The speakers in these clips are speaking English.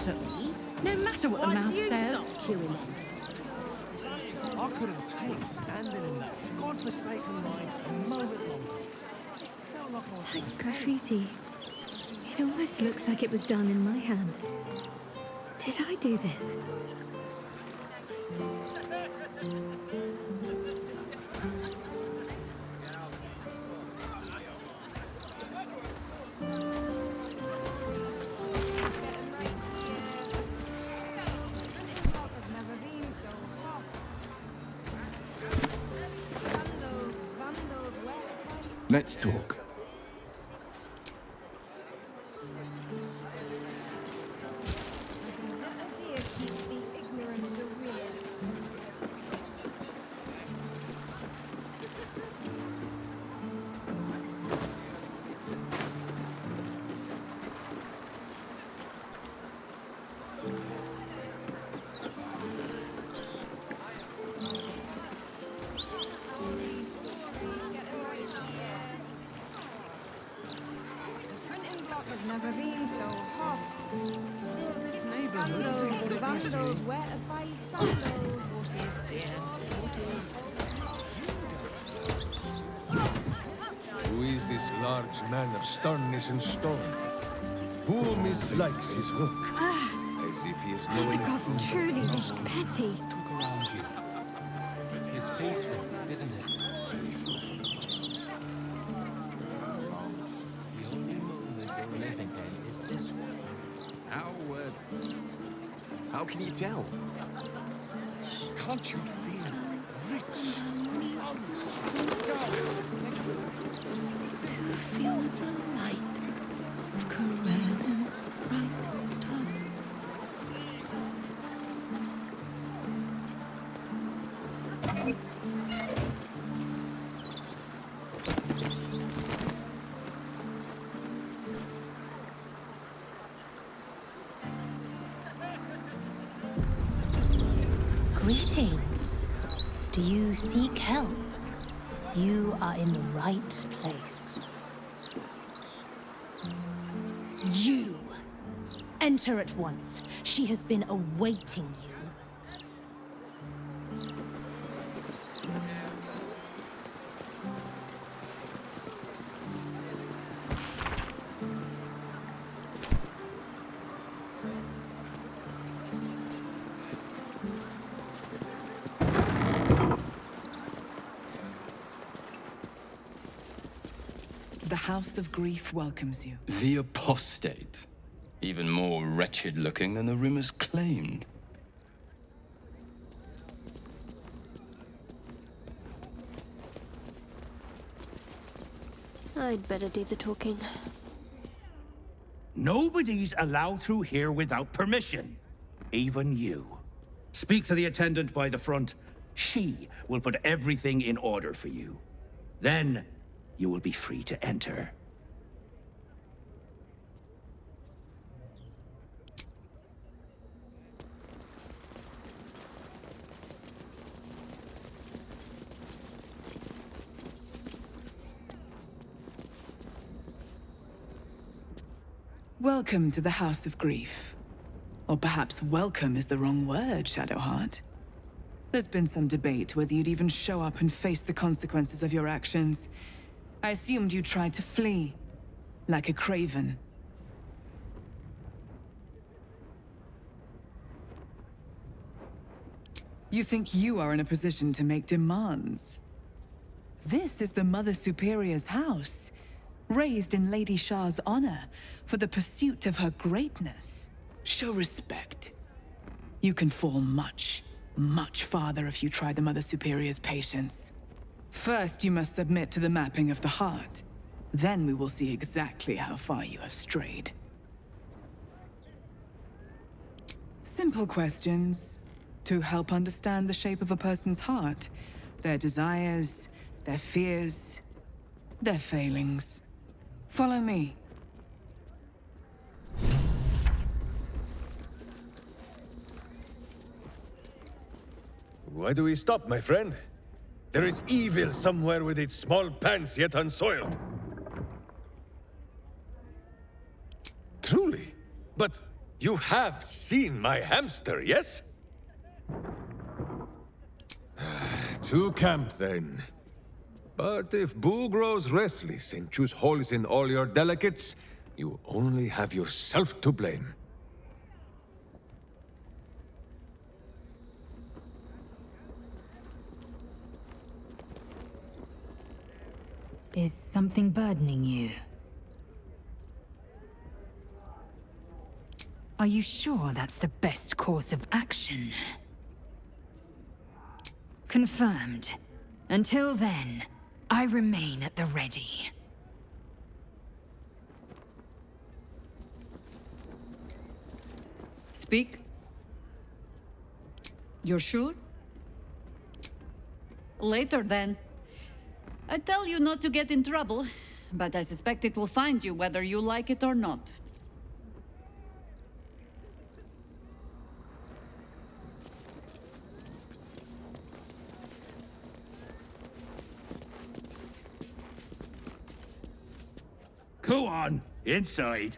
No matter what the mouth says. I couldn't take standing in that godforsaken line a moment longer. Felt like I was That graffiti. It almost looks like it was done in my hand. Did I do this? Let's talk. Never been so hot. this neighbourhood isn't what it used to Vandals, be. where to buy sandals? What is, dear? What is? Who is this large man of sternness and stone? Who mislikes his look? As if he is The knowing gods truly this petty. Look around you. It's peaceful, isn't it? peaceful for the moment. The only moment you're living in is this one. How can you tell? Can't you feel rich? To feel the light of Karen's bright star. Greetings. Do you seek help? You are in the right place. You! Enter at once. She has been awaiting you. The House of Grief welcomes you. The apostate. Even more wretched looking than the rumors claimed. I'd better do the talking. Nobody's allowed through here without permission. Even you. Speak to the attendant by the front. She will put everything in order for you. Then, you will be free to enter. Welcome to the House of Grief. Or perhaps welcome is the wrong word, Shadowheart. There's been some debate whether you'd even show up and face the consequences of your actions. I assumed you tried to flee, like a craven. You think you are in a position to make demands? This is the Mother Superior's house, raised in Lady Shah's honor for the pursuit of her greatness. Show respect. You can fall much, much farther if you try the Mother Superior's patience. First, you must submit to the mapping of the heart. Then we will see exactly how far you have strayed. Simple questions to help understand the shape of a person's heart, their desires, their fears, their failings. Follow me. Why do we stop, my friend? There is evil somewhere with its small pants yet unsoiled. Truly. But You have seen my hamster, yes? To camp, then. But if Boo grows restless and chews holes in all your delicates, you only have yourself to blame. Is something burdening you? Are you sure that's the best course of action? Confirmed. Until then, I remain at the ready. Speak. You're sure? Later, then. I tell you not to get in trouble, but I suspect it will find you whether you like it or not. Go on, inside.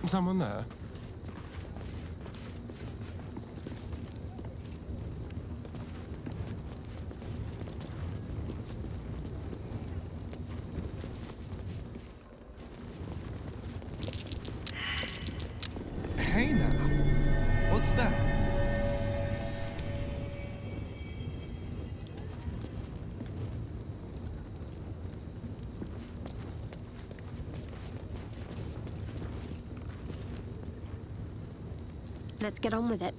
Someone there? Hey now, what's that? Let's get on with it.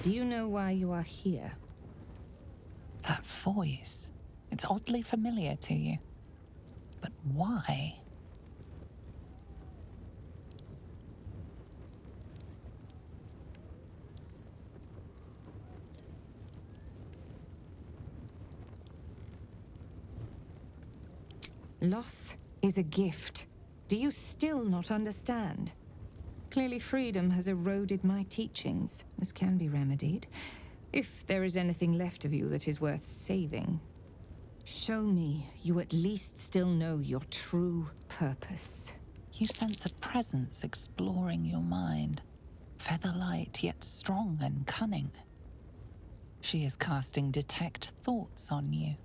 Do you know why you are here? That voice. It's oddly familiar to you. But why? Loss is a gift. Do you still not understand? Clearly freedom has eroded my teachings. This can be remedied. If there is anything left of you that is worth saving, show me you at least still know your true purpose. You sense a presence exploring your mind. Feather-light, yet strong and cunning. She is casting detect thoughts on you.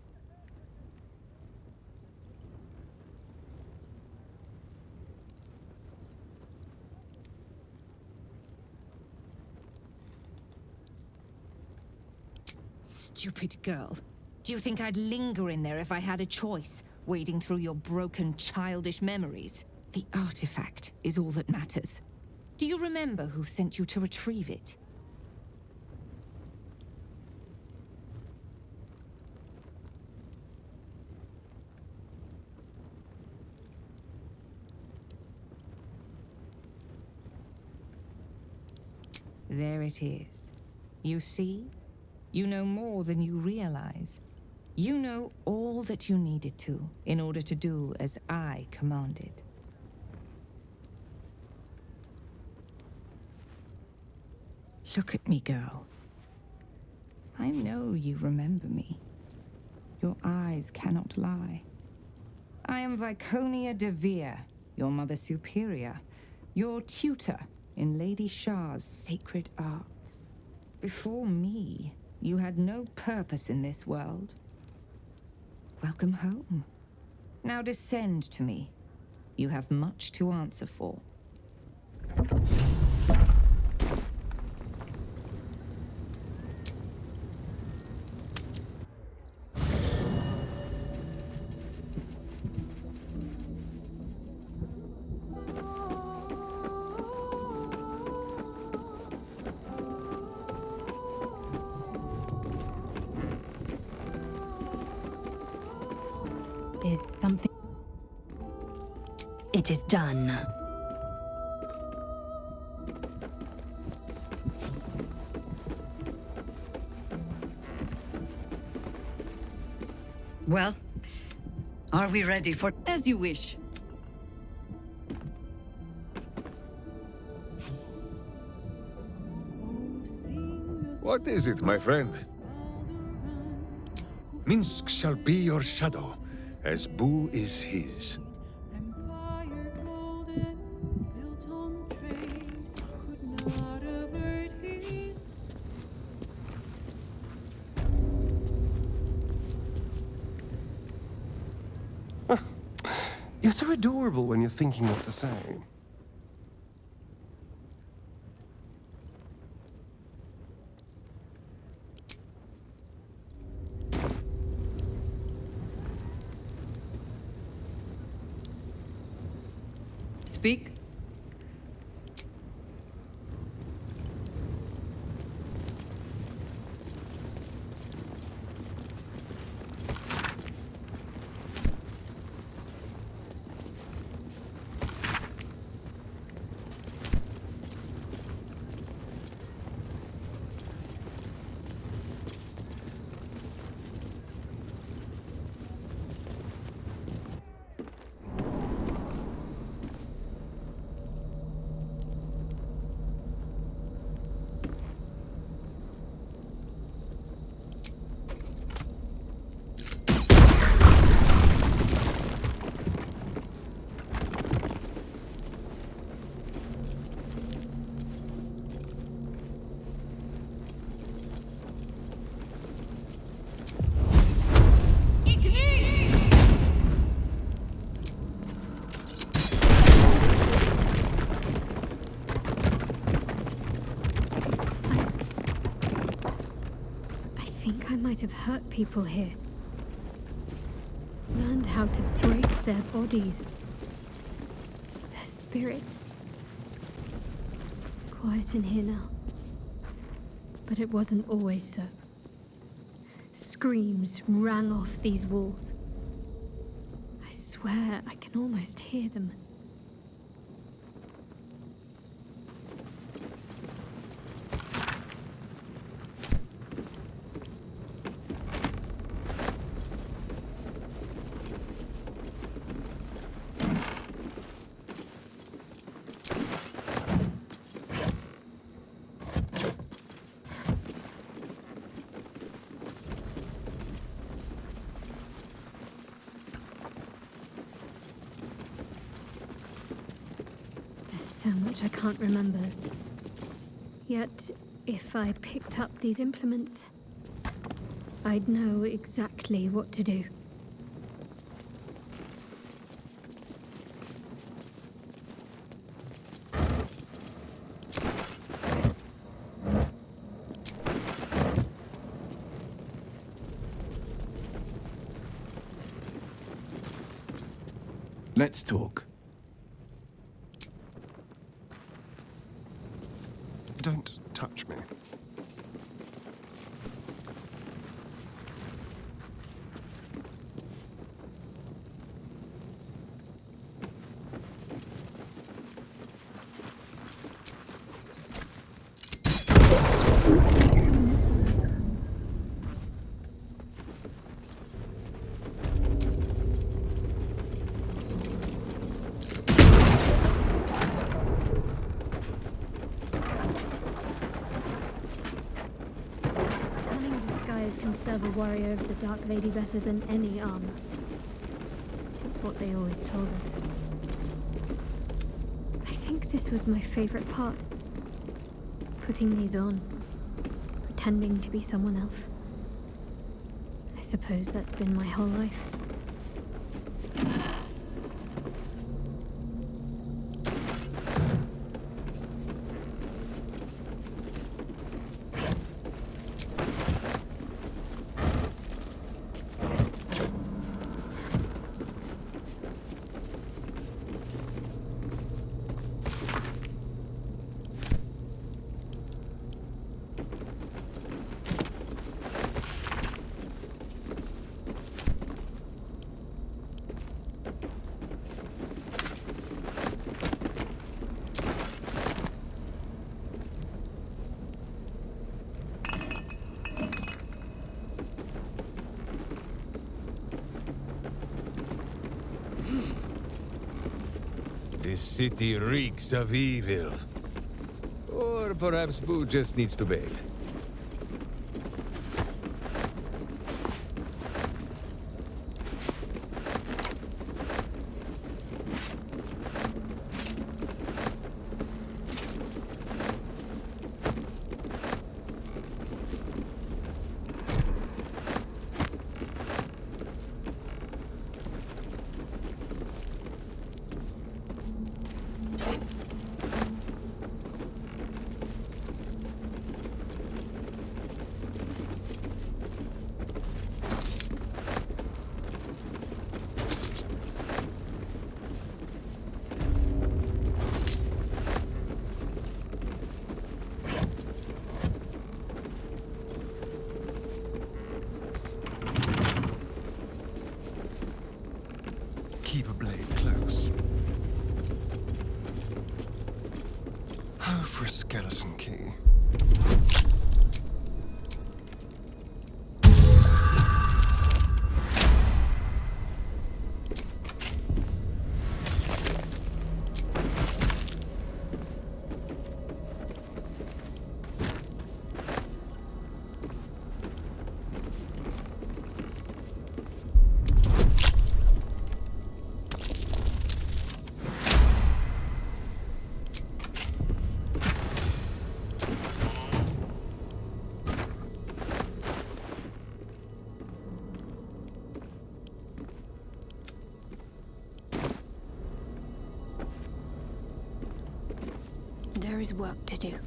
Stupid girl. Do you think I'd linger in there if I had a choice, wading through your broken, childish memories? The artifact is all that matters. Do you remember who sent you to retrieve it? There it is. You see? You know more than you realize. You know all that you needed to in order to do as I commanded. Look at me, girl. I know you remember me. Your eyes cannot lie. I am Viconia de Vere, your Mother Superior, your tutor in Lady Shah's sacred arts. Before me, you had no purpose in this world. Welcome home. Now descend to me. You have much to answer for. Is something... It is done. Well, are we ready for... As you wish. What is it, my friend? Minsk shall be your shadow, as Boo is his. You're so adorable when you're thinking what to say. Speak? I might have hurt people here. Learned how to break their bodies. Their spirits. Quiet in here now. But it wasn't always so. Screams rang off these walls. I swear I can almost hear them. So much I can't remember. Yet, if I picked up these implements, I'd know exactly what to do. Let's talk. Don't touch me. Can serve a warrior of the Dark Lady better than any armor. That's what they always told us. I think this was my favorite part. Putting these on. Pretending to be someone else. I suppose that's been my whole life. This city reeks of evil. Or perhaps Boo just needs to bathe. Keep a blade close. Oh, for a skeleton key. There is work to do.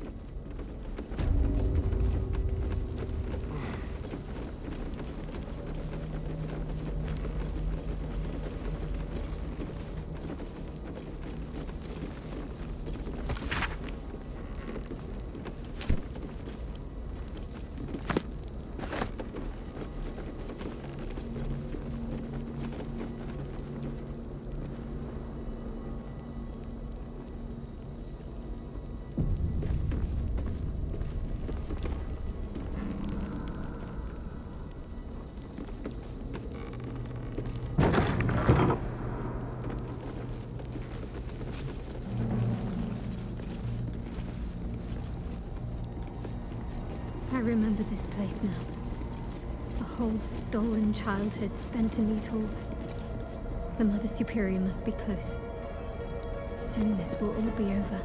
I remember this place now. A whole stolen childhood spent in these halls. The Mother Superior must be close. Soon this will all be over.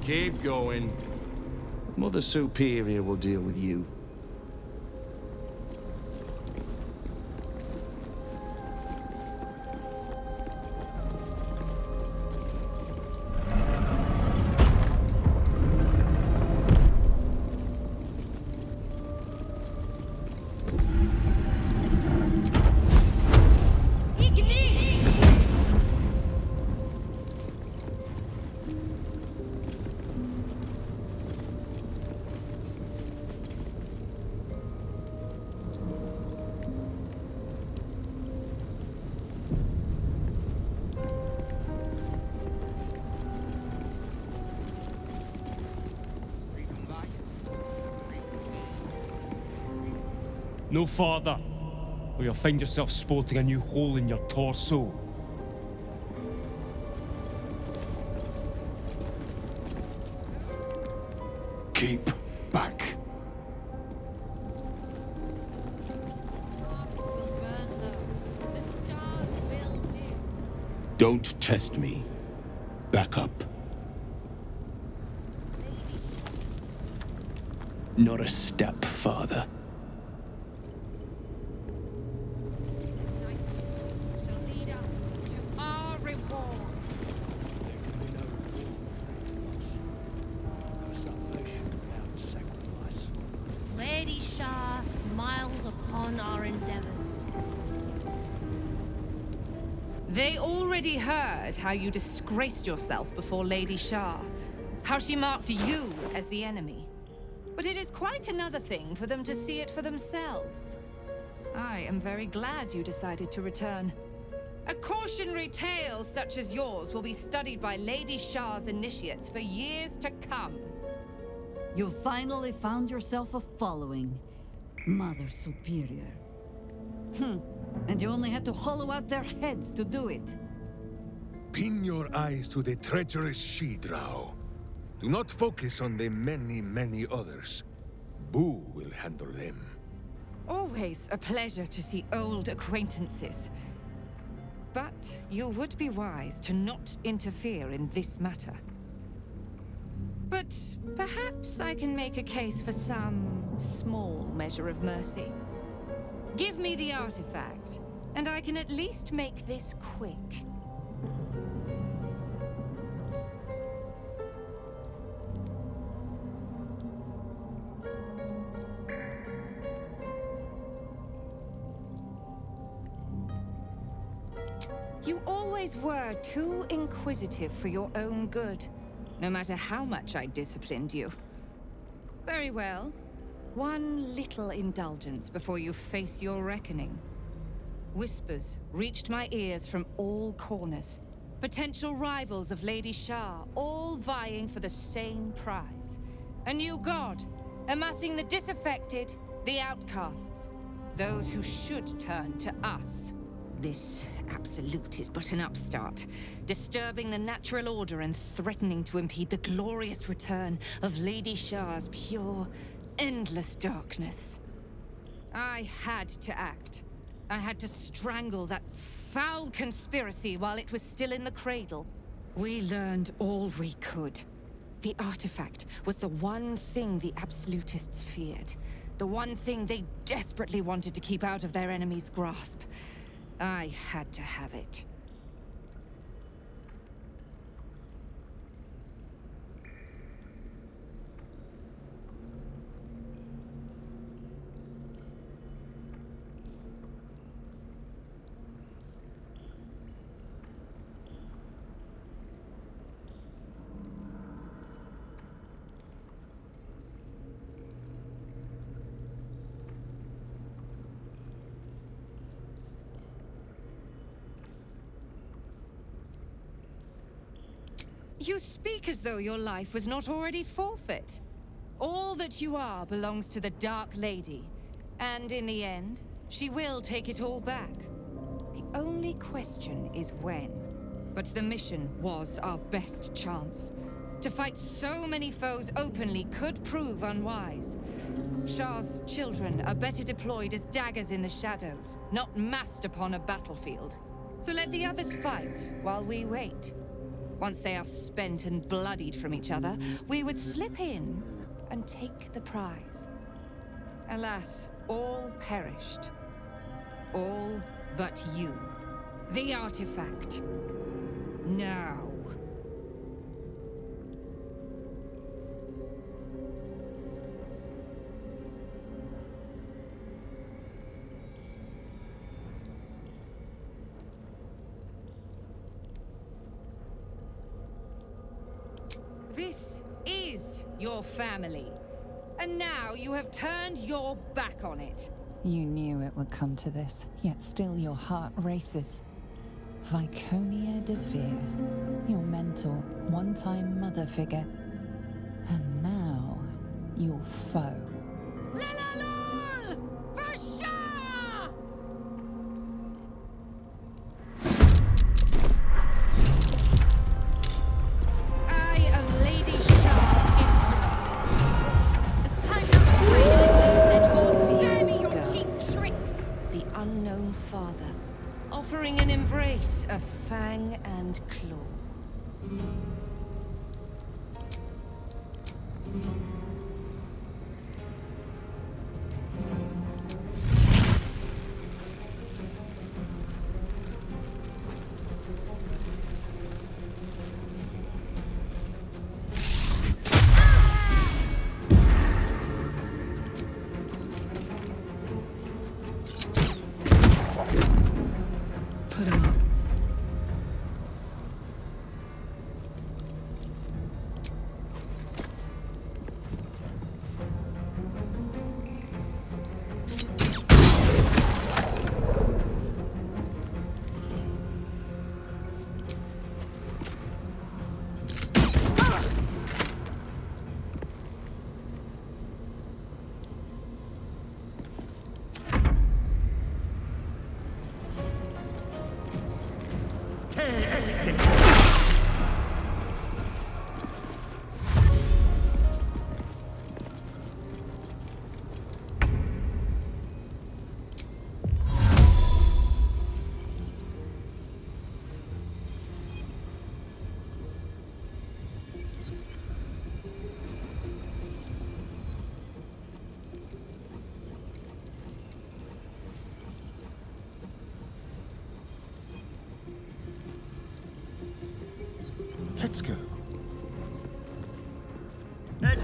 Keep going. Mother Superior will deal with you. No farther, or you'll find yourself sporting a new hole in your torso. Keep back. Don't test me. Back up. Not a step farther. Our reward. Lady Shah smiles upon our endeavors. They already heard how you disgraced yourself before Lady Shah, how she marked you as the enemy. But it is quite another thing for them to see it for themselves. I am very glad you decided to return. A cautionary tale such as yours will be studied by Lady Shah's initiates for years to come. You finally found yourself a following, Mother Superior. And you only had to hollow out their heads to do it. Pin your eyes to the treacherous she-drow. Do not focus on the many, many others. Boo will handle them. Always a pleasure to see old acquaintances. But you would be wise to not interfere in this matter. But perhaps I can make a case for some small measure of mercy. Give me the artifact, and I can at least make this quick. You always were too inquisitive for your own good, no matter how much I disciplined you. Very well. One little indulgence before you face your reckoning. Whispers reached my ears from all corners. Potential rivals of Lady Shah, all vying for the same prize. A new god, amassing the disaffected, the outcasts. Those who should turn to us. This absolute is but an upstart, disturbing the natural order and threatening to impede the glorious return of Lady Shah's pure, endless darkness. I had to act. I had to strangle that foul conspiracy while it was still in the cradle. We learned all we could. The artifact was the one thing the absolutists feared. The one thing they desperately wanted to keep out of their enemy's grasp. I had to have it. You speak as though your life was not already forfeit. All that you are belongs to the Dark Lady, and in the end, she will take it all back. The only question is when. But the mission was our best chance. To fight so many foes openly could prove unwise. Shah's children are better deployed as daggers in the shadows, not massed upon a battlefield. So let the others fight while we wait. Once they are spent and bloodied from each other, we would slip in and take the prize. Alas, all perished. All but you. The artifact. Now. This is your family. And now you have turned your back on it. You knew it would come to this, yet still your heart races. Viconia de Veer, your mentor, one-time mother figure. And now, your foe. Lalalul! For Shah! I am Lady Shah's instrument. unknown father, offering an embrace of fang and claw. Put him up. Let's go. Ready.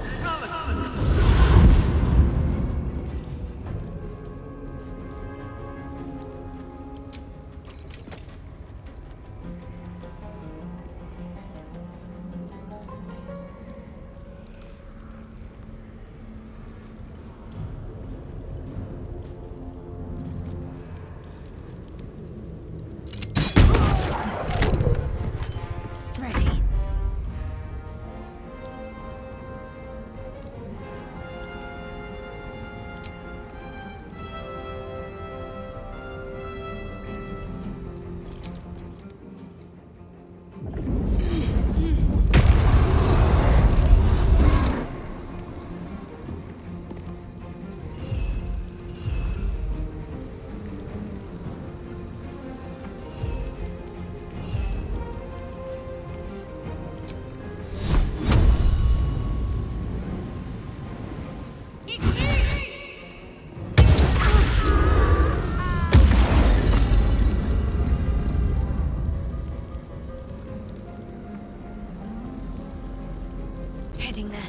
Heading there.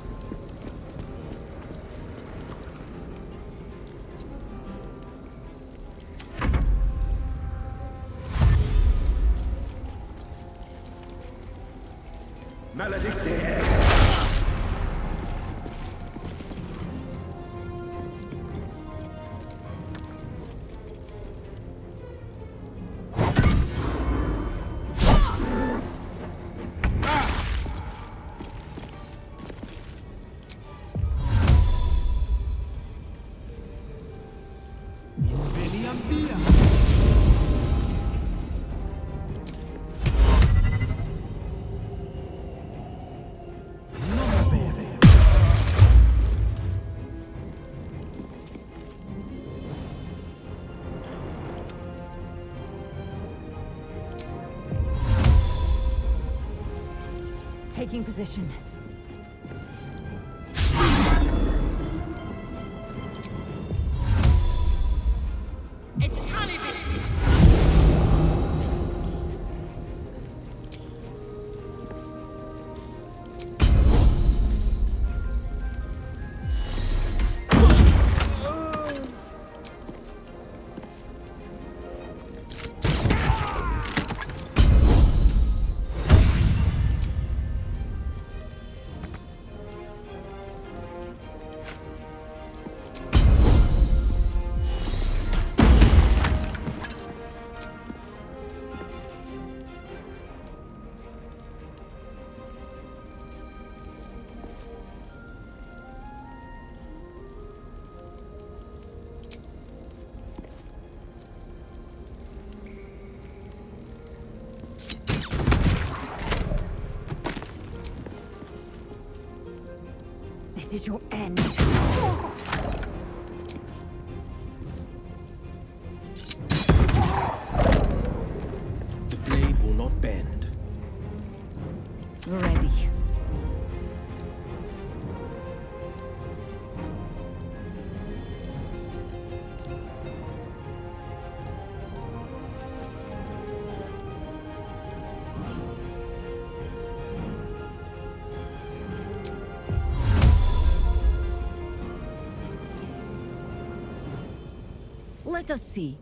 Maledicte! Taking position. This is your end. Let us see.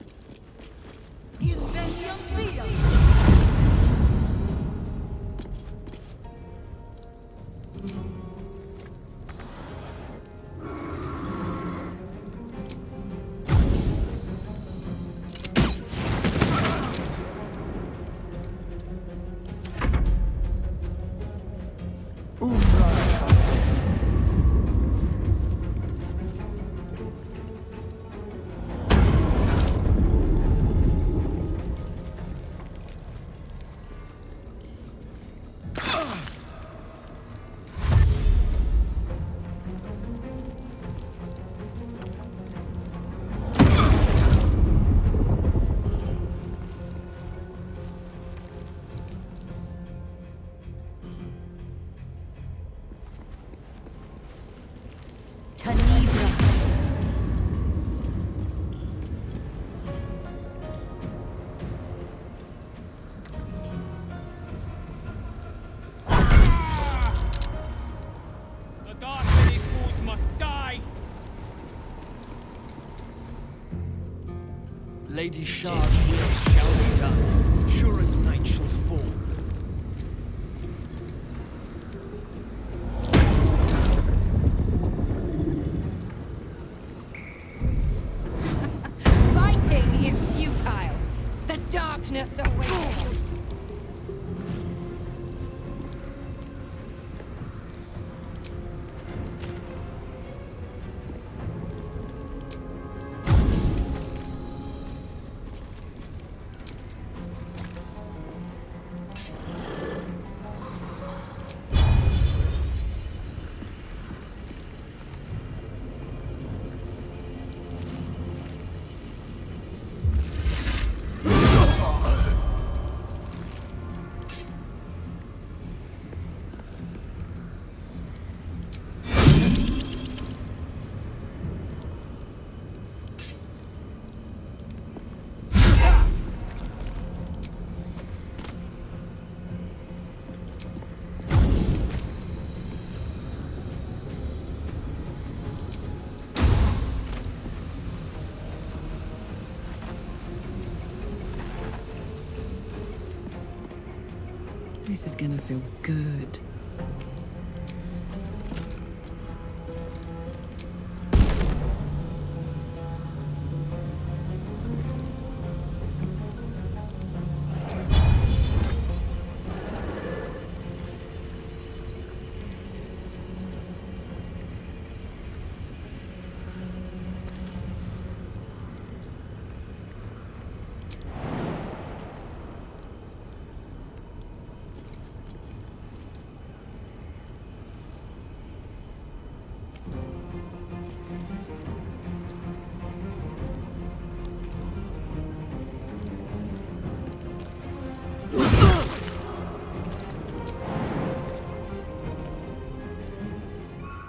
Lady Shah's will shall be done, sure as night shall fall. Fighting is futile. The darkness awaits. This is gonna feel good.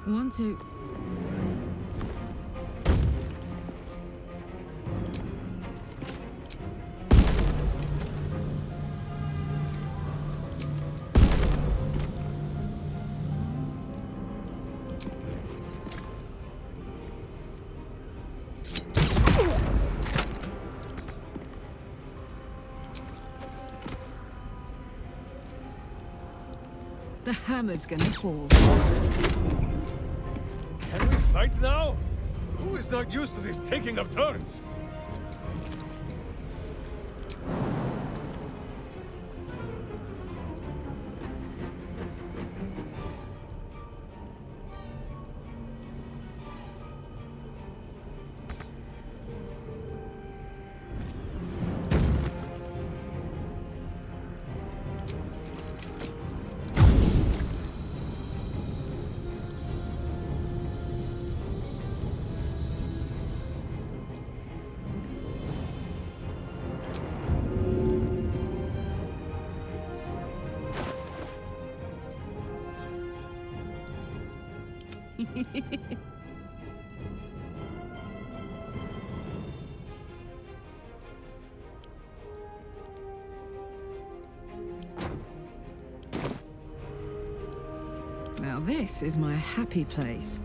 One, two. The hammer's gonna fall. Can we fight now? Who is not used to this taking of turns? Now this is my happy place.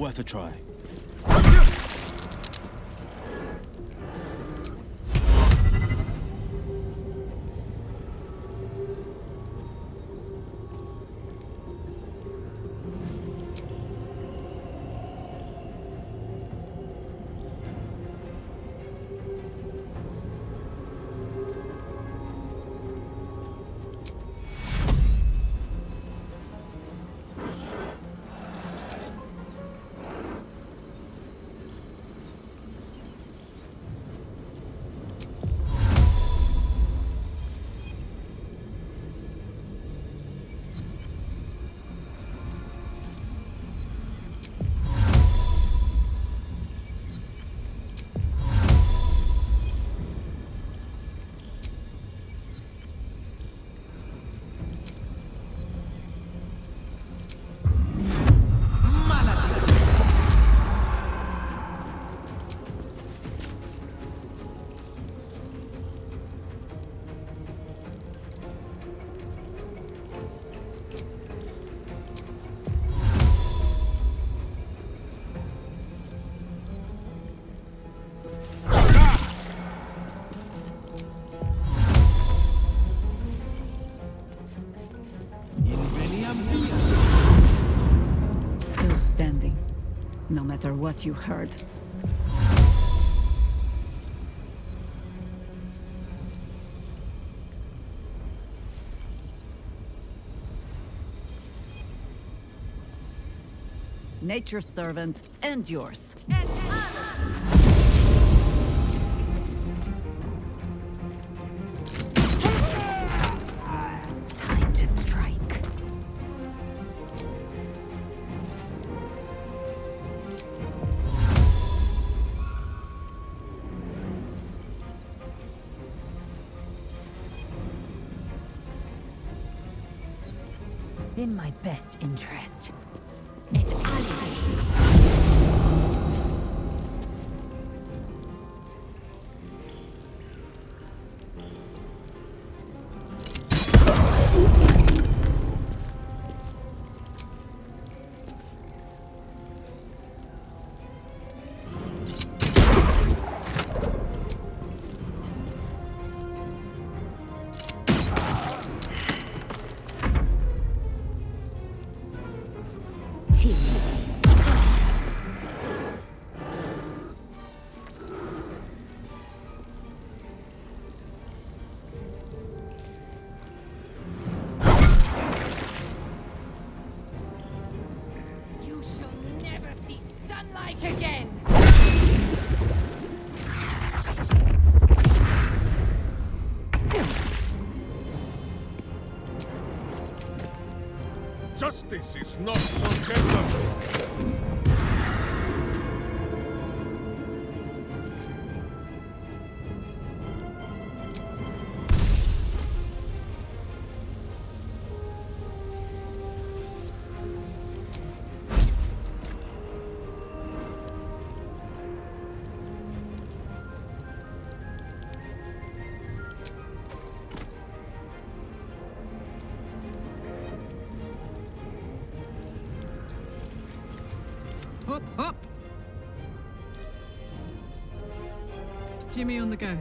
Worth a try. Still standing, no matter what you heard. Nature's servant and yours. Time to strike. In my best interest. It's Ali. Again! Justice is not so gentle. Hop, hop! Jimmy on the go.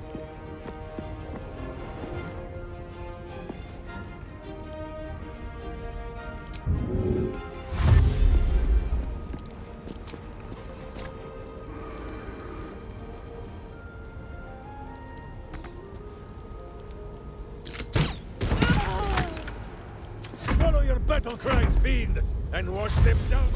Swallow your battle cries, fiend, and wash them down.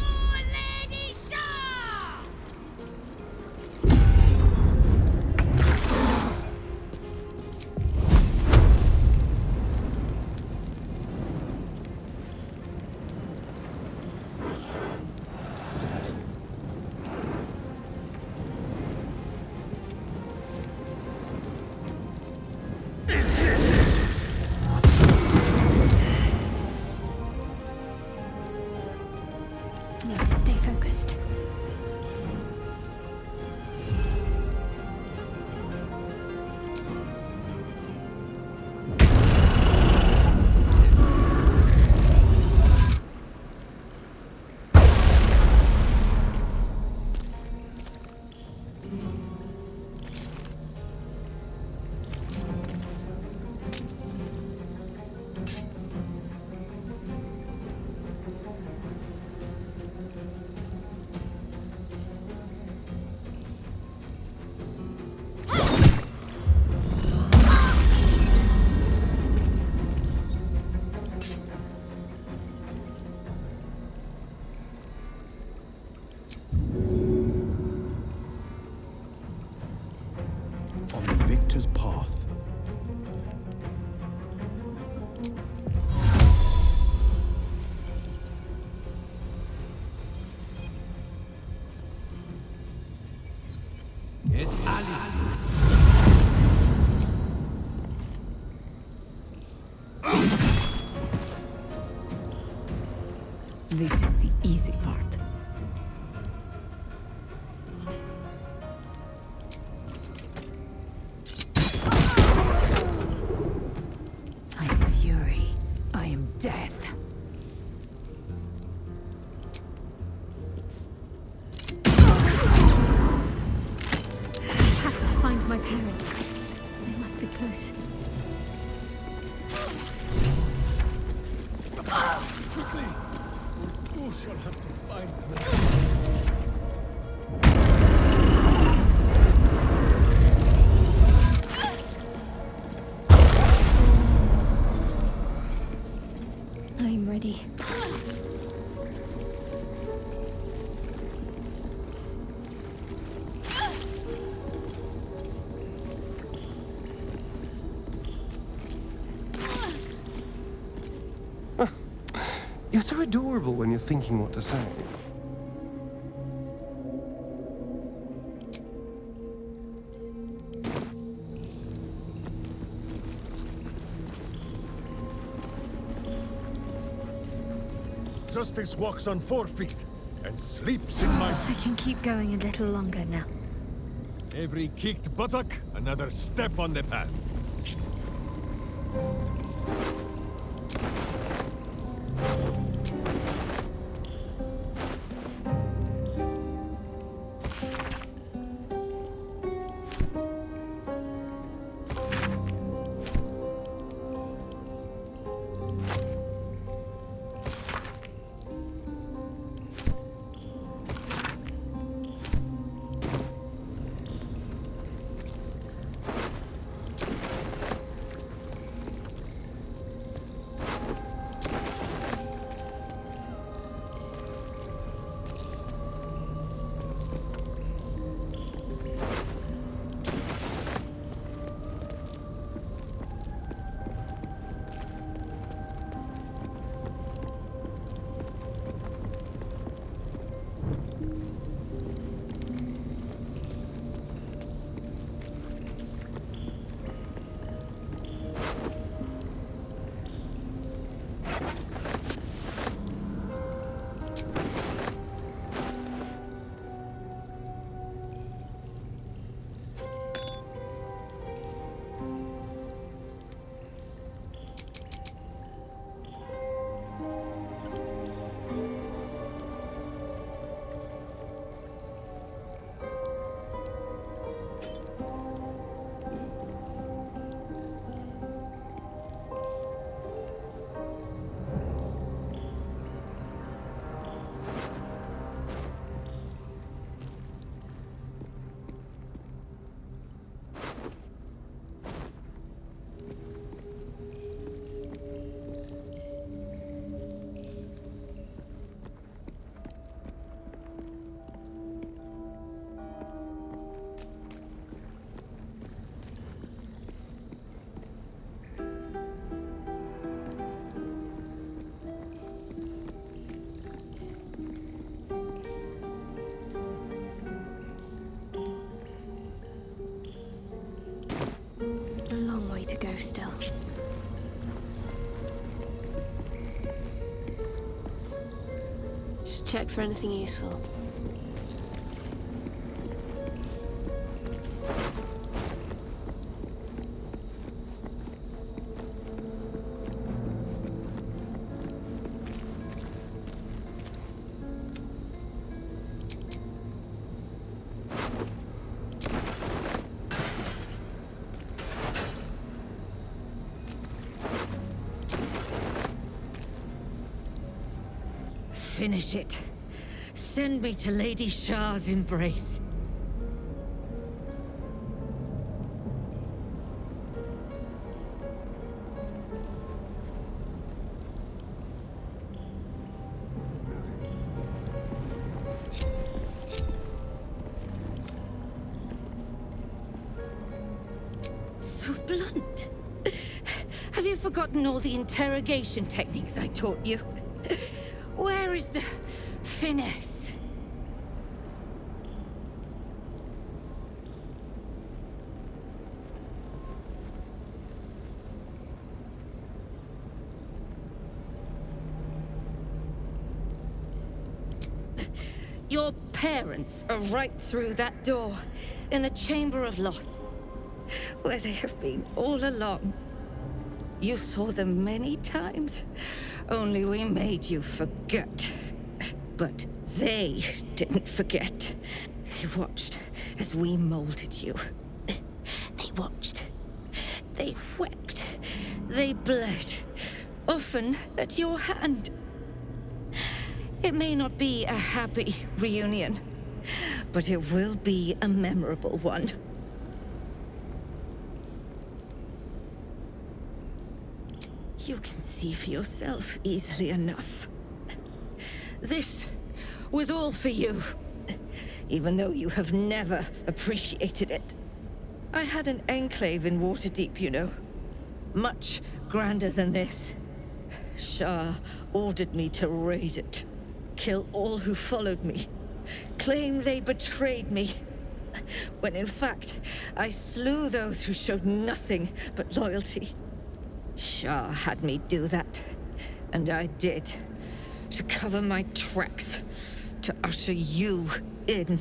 On the victor's path. It's Ali. This is the easy part. I am fury. I am death. I have to find my parents. They must be close. Quickly! Who shall have to find them? I'm ready. You're so adorable when you're thinking what to say. Justice walks on 4 feet and sleeps in my... I can keep going a little longer now. Every kicked buttock, another step on the path. To go still. Just check for anything useful. Finish it. Send me to Lady Shah's embrace. So blunt. Have you forgotten all the interrogation techniques I taught you? Where is the finesse? Your parents are right through that door, in the Chamber of Loss, where they have been all along. You saw them many times, only we made you forget. But they didn't forget. They watched as we molded you. They watched. They wept. They bled, often at your hand. It may not be a happy reunion, but it will be a memorable one. You can see for yourself easily enough. This was all for you, even though you have never appreciated it. I had an enclave in Waterdeep, you know. Much grander than this. Shah ordered me to raise it. Kill all who followed me. Claim they betrayed me. When in fact, I slew those who showed nothing but loyalty. Shah had me do that, and I did. To cover my tracks. To usher you in.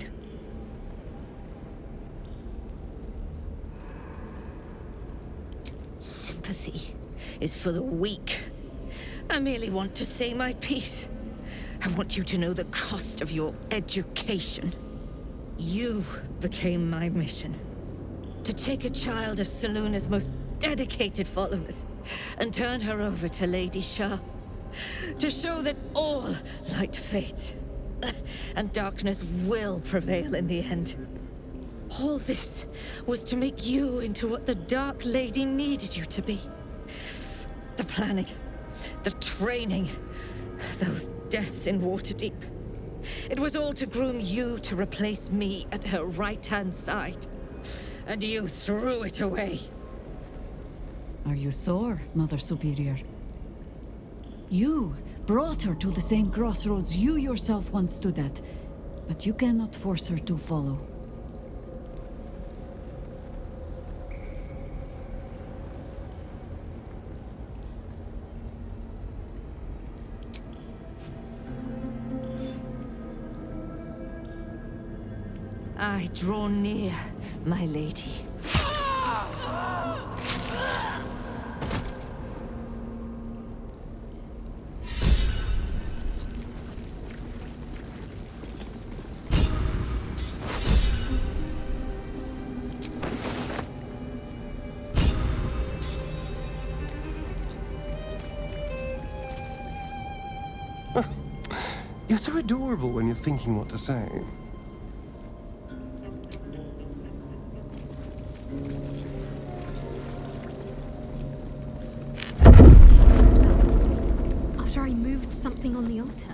Sympathy is for the weak. I merely want to say my piece. I want you to know the cost of your education. You became my mission. To take a child of Selûne's most dedicated followers and turn her over to Lady Shah. To show that all light fades, and darkness will prevail in the end. All this was to make you into what the Dark Lady needed you to be. The planning, the training, those deaths in Waterdeep. It was all to groom you to replace me at her right-hand side. And you threw it away. Are you sore, Mother Superior? You brought her to the same crossroads you yourself once stood at, but you cannot force her to follow. I draw near, my lady. You're so adorable when you're thinking what to say. After I moved something on the altar.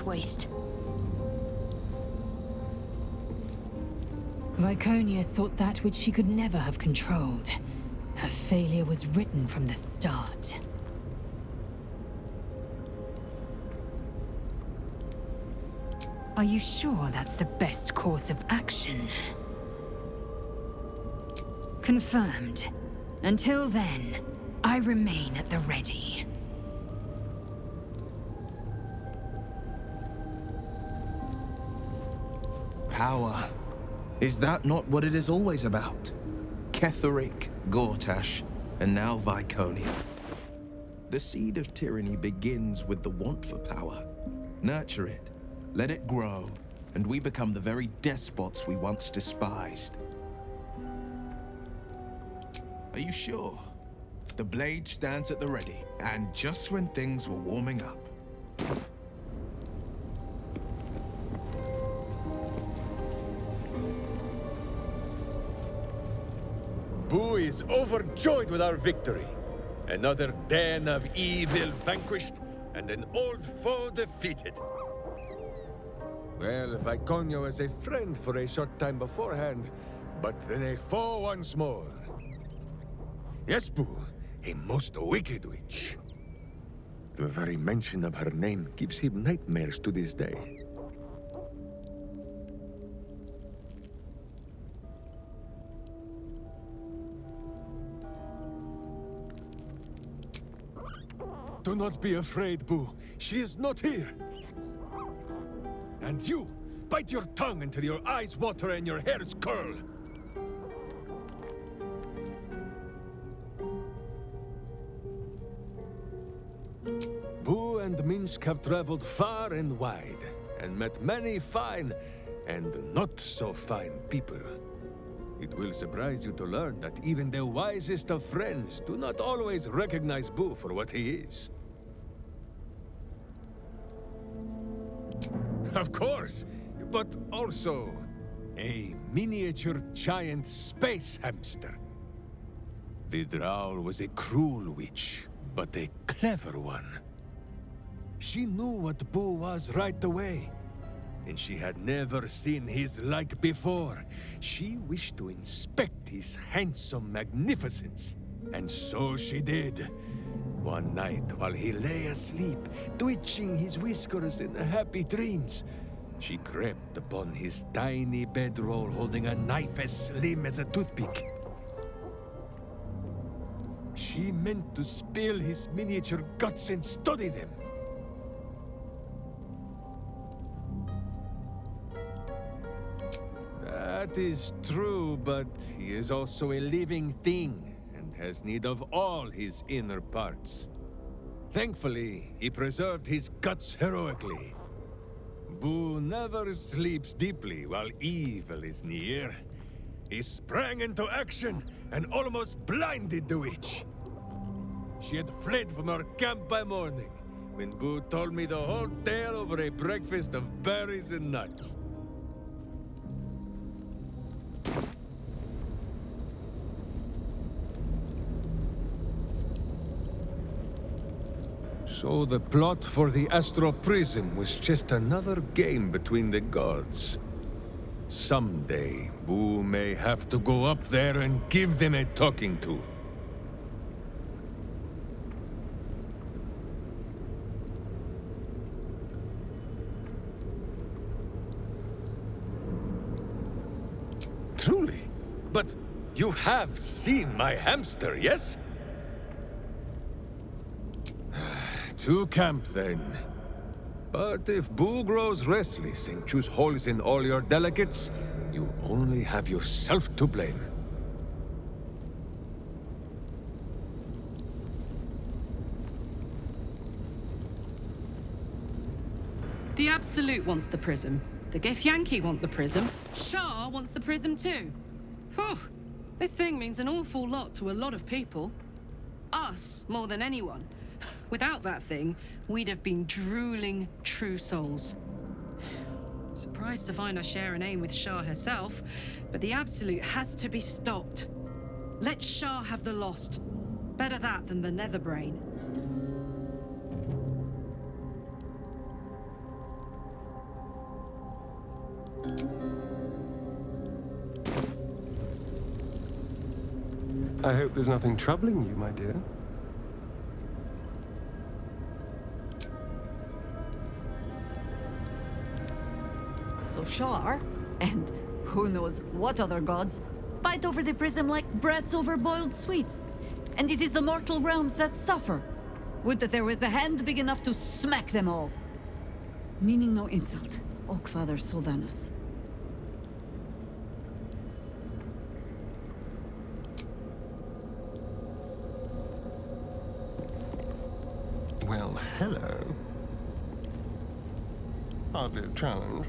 to waste. Viconia sought that which she could never have controlled. Her failure was written from the start. Are you sure that's the best course of action? Confirmed. Until then, I remain at the ready. Power. Is that not what it is always about? Ketheric, Gortash, and now Viconia. The seed of tyranny begins with the want for power. Nurture it, let it grow, and we become the very despots we once despised. Are you sure? The blade stands at the ready, and just when things were warming up. Boo is overjoyed with our victory. Another den of evil vanquished, and an old foe defeated. Well, Viconia was a friend for a short time beforehand, but then a foe once more. Yes, Boo, a most wicked witch. The very mention of her name gives him nightmares to this day. Do not be afraid, Boo. She is not here. And you, bite your tongue until your eyes water and your hairs curl. Boo and Minsk have traveled far and wide, and met many fine and not so fine people. It will surprise you to learn that even the wisest of friends do not always recognize Boo for what he is. Of course, but also a miniature giant space hamster. The Drow was a cruel witch, but a clever one. She knew what Boo was right away, and she had never seen his like before. She wished to inspect his handsome magnificence, and so she did. One night, while he lay asleep, twitching his whiskers in happy dreams, she crept upon his tiny bedroll holding a knife as slim as a toothpick. She meant to spill his miniature guts and study them. That is true, but he is also a living thing, and has need of all his inner parts. Thankfully, he preserved his guts heroically. Boo never sleeps deeply while evil is near. He sprang into action and almost blinded the witch. She had fled from our camp by morning, when Boo told me the whole tale over a breakfast of berries and nuts. So the plot for the Astral Prism was just another game between the gods. Someday, Boo may have to go up there and give them a talking to. Truly? But you have seen my hamster, yes? To camp, then. But if Boo grows restless and chews holes in all your delicates, you only have yourself to blame. The Absolute wants the prism. The Githyanki want the prism. Shah wants the prism too. Phew! This thing means an awful lot to a lot of people. Us, more than anyone. Without that thing, we'd have been drooling true souls. Surprised to find I share an aim with Shah herself, but the Absolute has to be stopped. Let Shah have the Lost. Better that than the Netherbrain. I hope there's nothing troubling you, my dear. So Shar, and who knows what other gods, fight over the prism like brats over boiled sweets. And it is the mortal realms that suffer. Would that there was a hand big enough to smack them all. Meaning no insult, Oakfather Sylvanus. Well, hello. Hardly a challenge.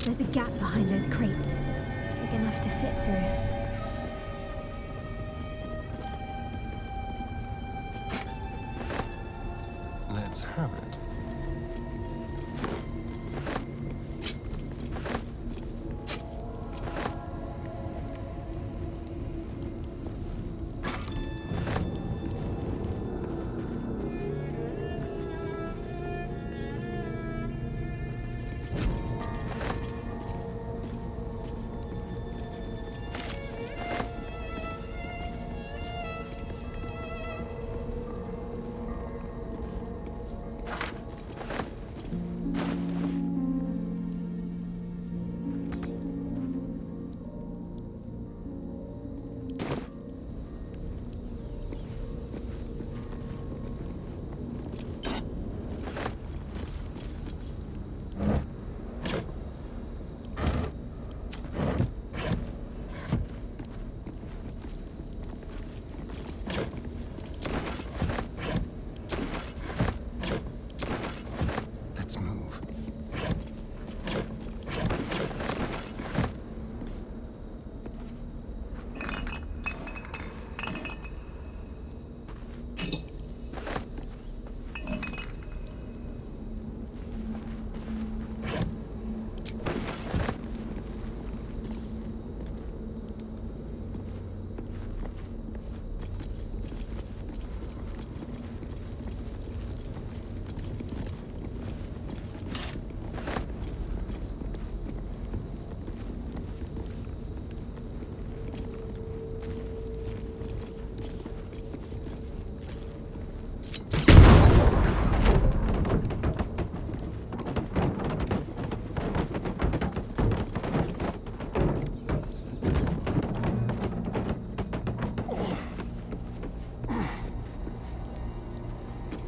There's a gap behind those crates. Big enough to fit through. Let's have it.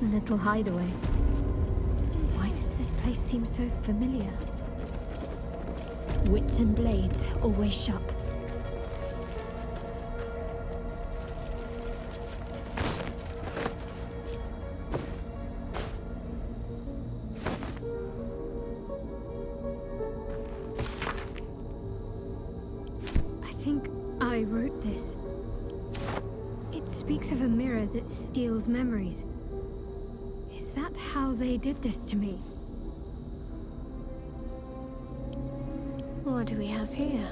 Little hideaway. Why does this place seem so familiar? Wits and blades, always sharp. I think I wrote this. It speaks of a mirror that steals memories. Is that how they did this to me? What do we have here?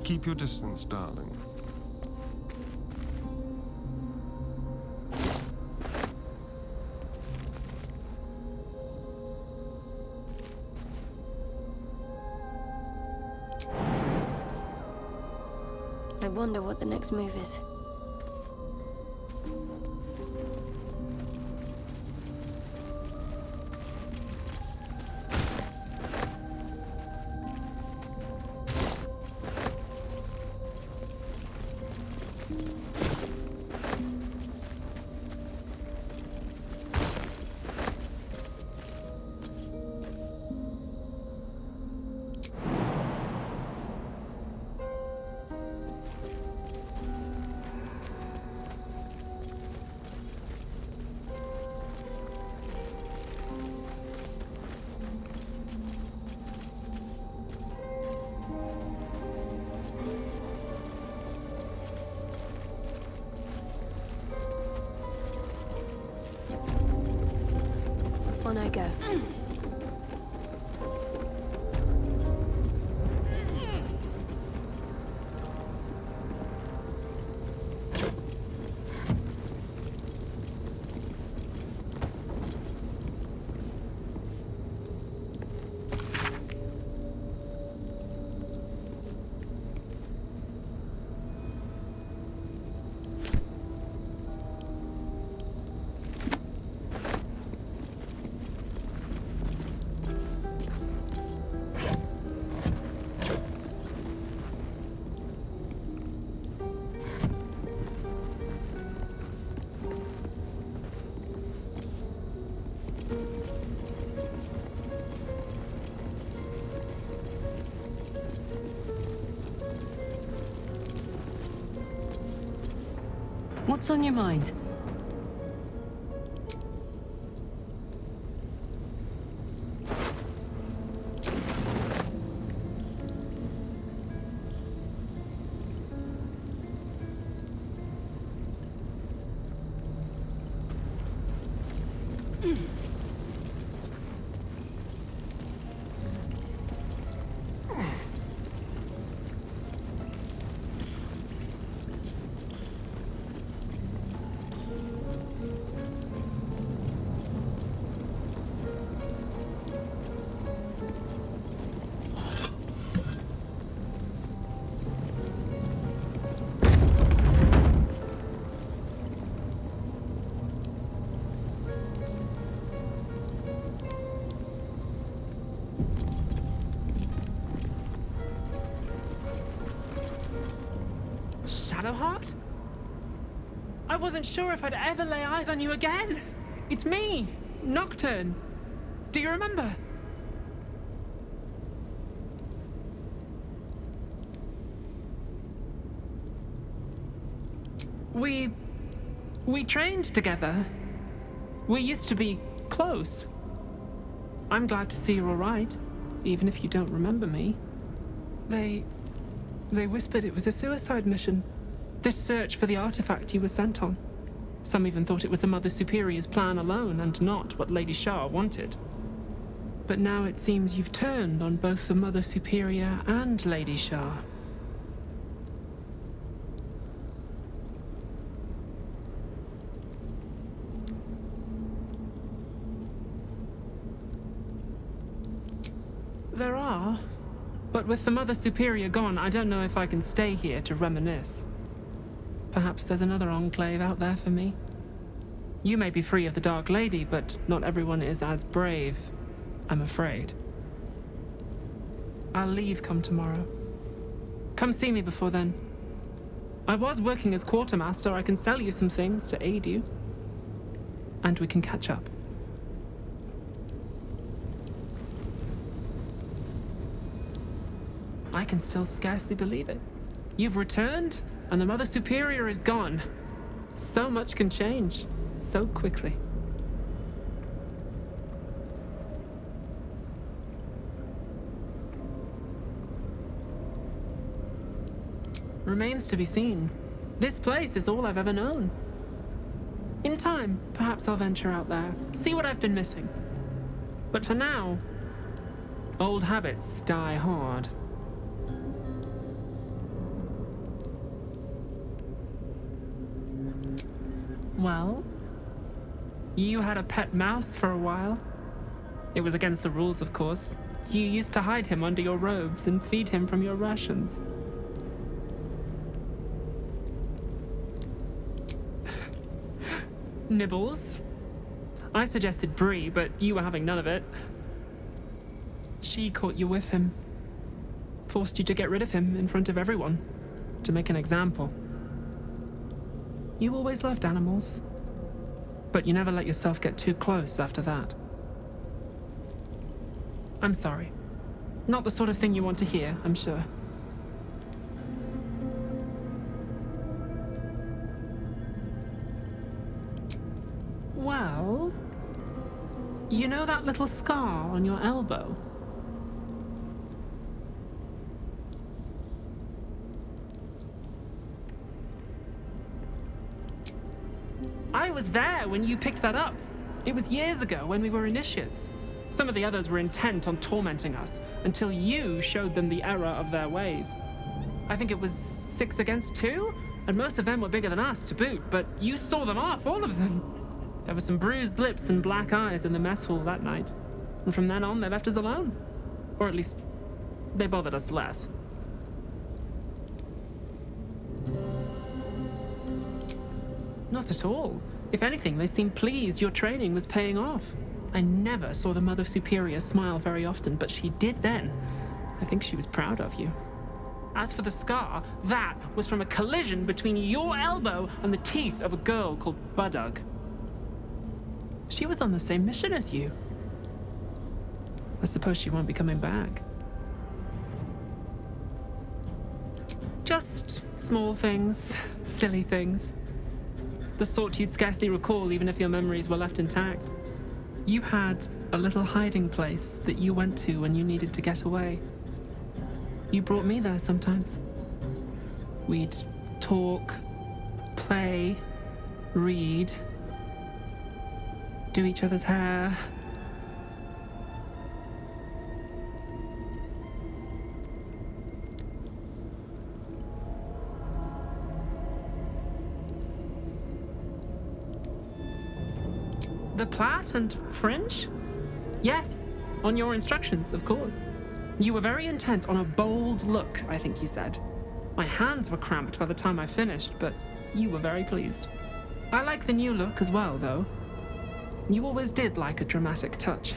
Keep your distance, darling. I wonder what the next move is. On I go. What's on your mind? Shadowheart? I wasn't sure if I'd ever lay eyes on you again. It's me, Nocturne. Do you remember? We trained together. We used to be close. I'm glad to see you're all right, even if you don't remember me. They whispered it was a suicide mission. This search for the artifact you were sent on. Some even thought it was the Mother Superior's plan alone and not what Lady Shah wanted. But now it seems you've turned on both the Mother Superior and Lady Shah. There are. But with the Mother Superior gone, I don't know if I can stay here to reminisce. Perhaps there's another enclave out there for me. You may be free of the Dark Lady, but not everyone is as brave, I'm afraid. I'll leave come tomorrow. Come see me before then. I was working as quartermaster. I can sell you some things to aid you. And we can catch up. I can still scarcely believe it. You've returned, and the Mother Superior is gone. So much can change, so quickly. Remains to be seen. This place is all I've ever known. In time, perhaps I'll venture out there, see what I've been missing. But for now, old habits die hard. Well, you had a pet mouse for a while. It was against the rules, of course. You used to hide him under your robes and feed him from your rations. Nibbles. I suggested Bree, but you were having none of it. She caught you with him. Forced you to get rid of him in front of everyone. To make an example. You always loved animals. But you never let yourself get too close after that. I'm sorry. Not the sort of thing you want to hear, I'm sure. Well, you know that little scar on your elbow? I was there when you picked that up. It was years ago when we were initiates. Some of the others were intent on tormenting us until you showed them the error of their ways. I think it was 6 against 2, and most of them were bigger than us to boot, but you saw them off, all of them. There were some bruised lips and black eyes in the mess hall that night, and from then on they left us alone. Or at least, they bothered us less. Not at all. If anything, they seemed pleased your training was paying off. I never saw the Mother Superior smile very often, but she did then. I think she was proud of you. As for the scar, that was from a collision between your elbow and the teeth of a girl called Budug. She was on the same mission as you. I suppose she won't be coming back. Just small things, silly things. The sort you'd scarcely recall even if your memories were left intact. You had a little hiding place that you went to when you needed to get away. You brought me there sometimes. We'd talk, play, read, do each other's hair. The plait and fringe? Yes, on your instructions, of course. You were very intent on a bold look, I think you said. My hands were cramped by the time I finished, but you were very pleased. I like the new look as well, though. You always did like a dramatic touch.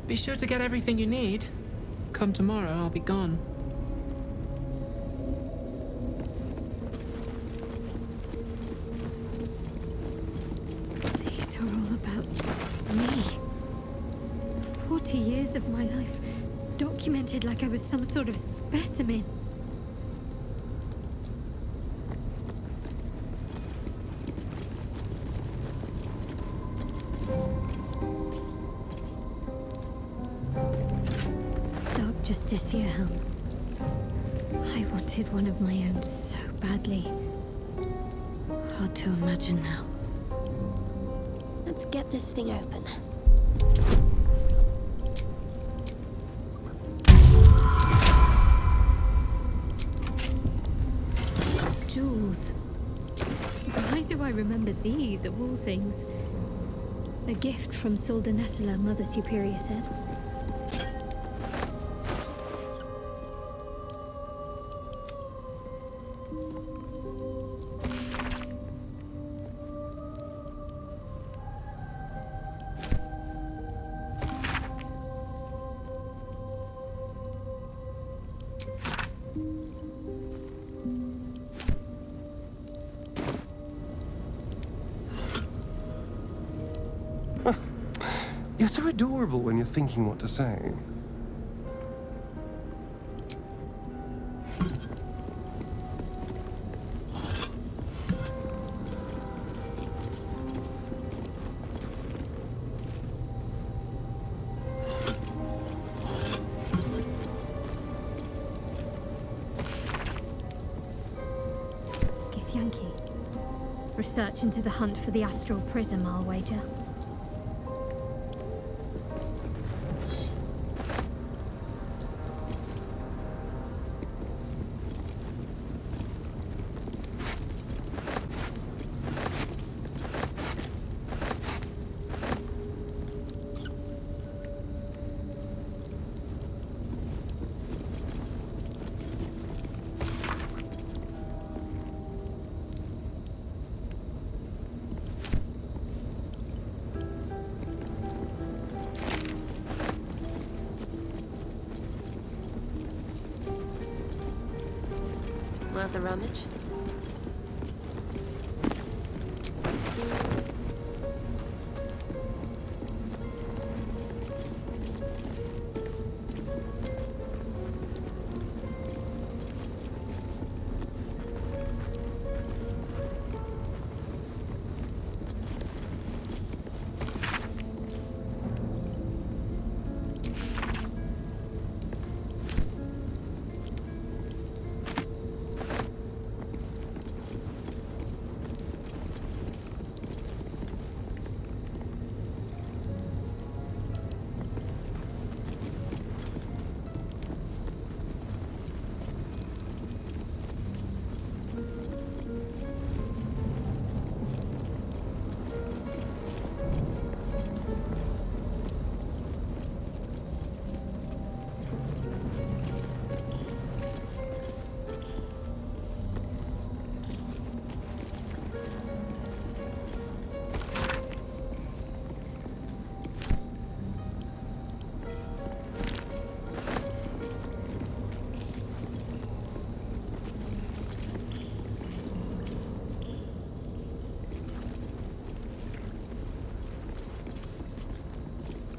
Be sure to get everything you need. Come tomorrow, I'll be gone. about me. 40 years of my life, documented like I was some sort of specimen. Dark Justicia helm. I wanted one of my own so badly. Hard to imagine now. Let's get this thing open. These jewels. Why do I remember these, of all things? A gift from Soldanessala, Mother Superior said. You're so adorable when you're thinking what to say. Githyanki. Research into the hunt for the astral prism, I'll wager. Worth a rummage?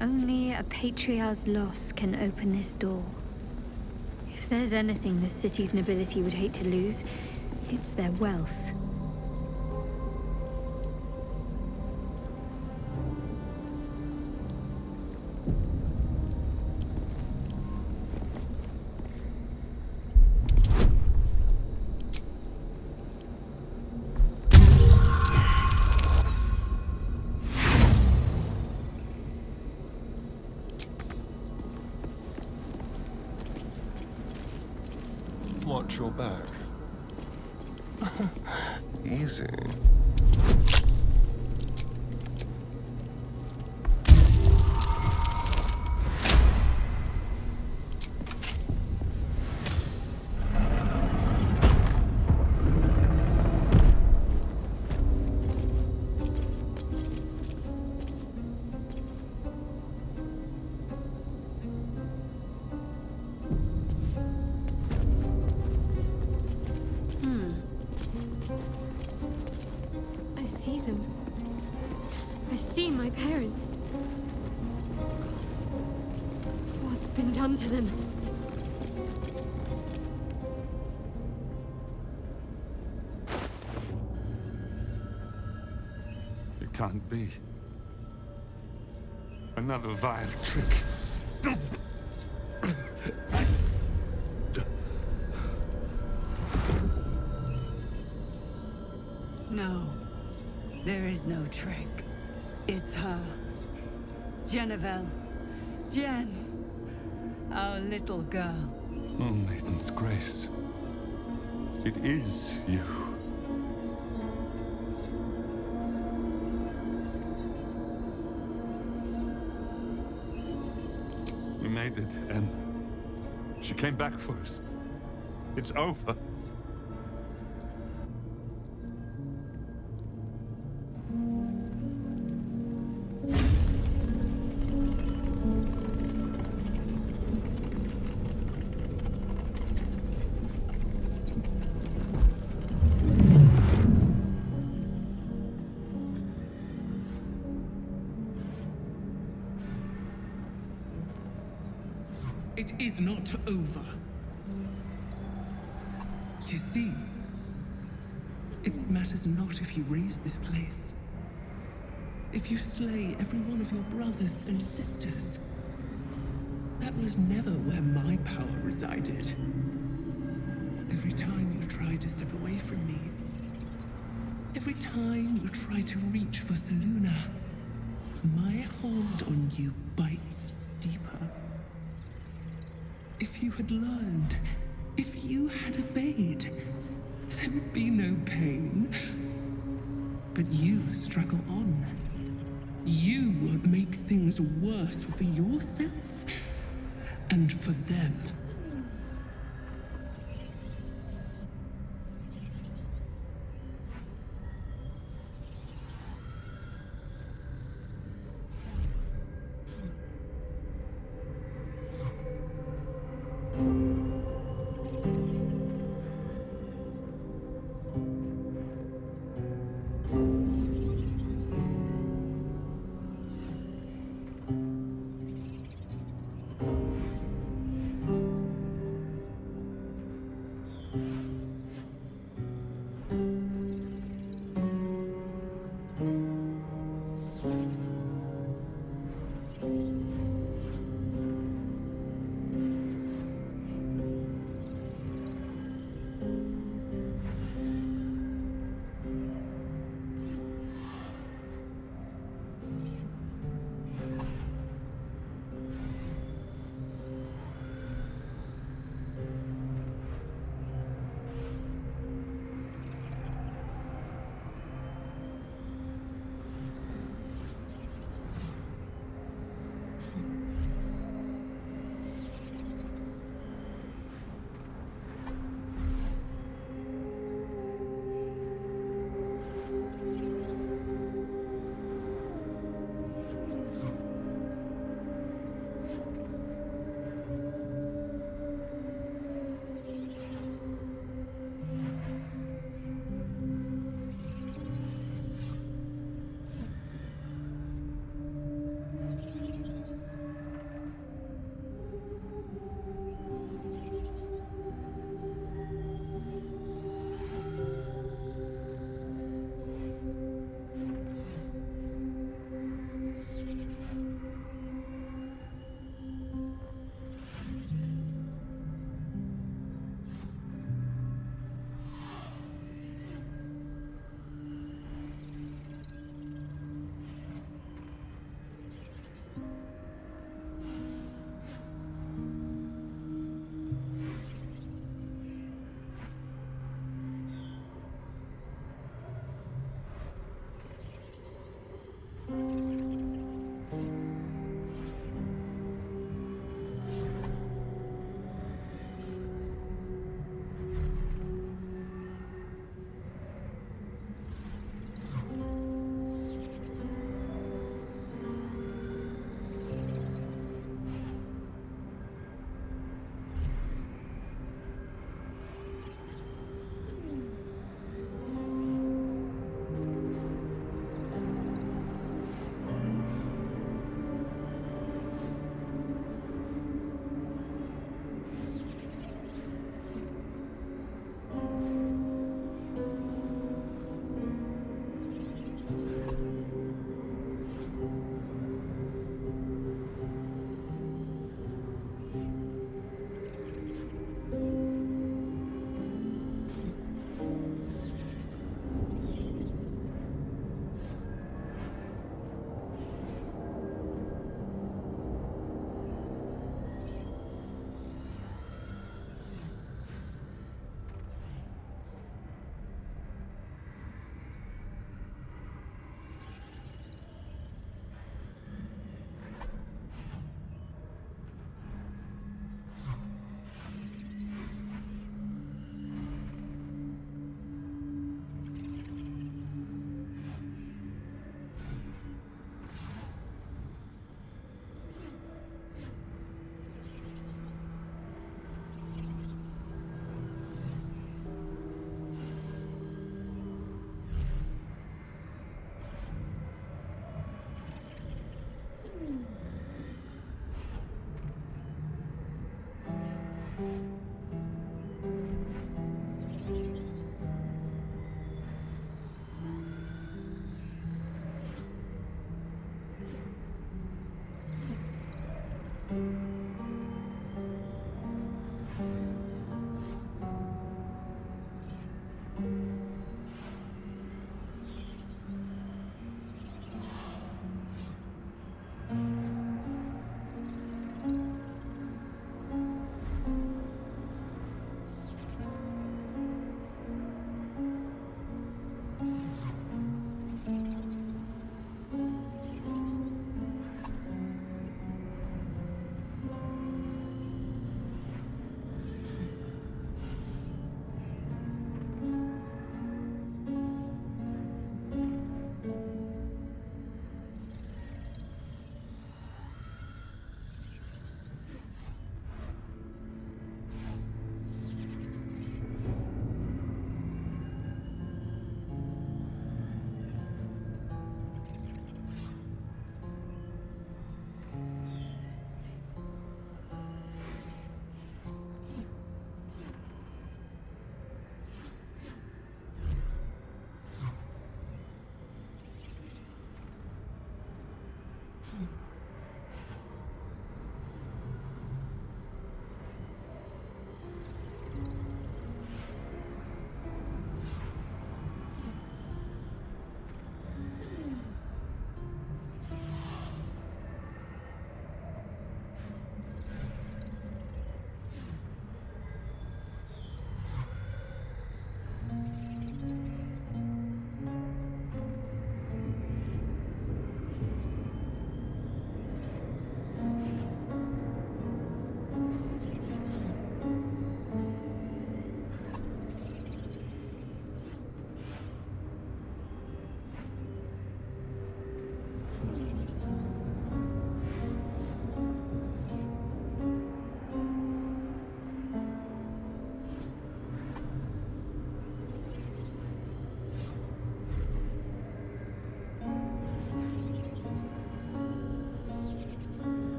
Only a patriarch's loss can open this door. If there's anything this city's nobility would hate to lose, it's their wealth. Watch your back. Easy. I see my parents. Gods, what's been done to them? It can't be. Another vile trick. No, there is no trick. It's her. Jennifer. Jen. Our little girl. Oh, Maiden's Grace. It is you. We made it, and she came back for us. It's over. It is not over. You see, it matters not if you raise this place. If you slay every one of your brothers and sisters. That was never where my power resided. Every time you try to step away from me, every time you try to reach for Selûne, my hold on you bites deeper. If you had learned, if you had obeyed, there would be no pain. But you struggle on. You make things worse for yourself and for them.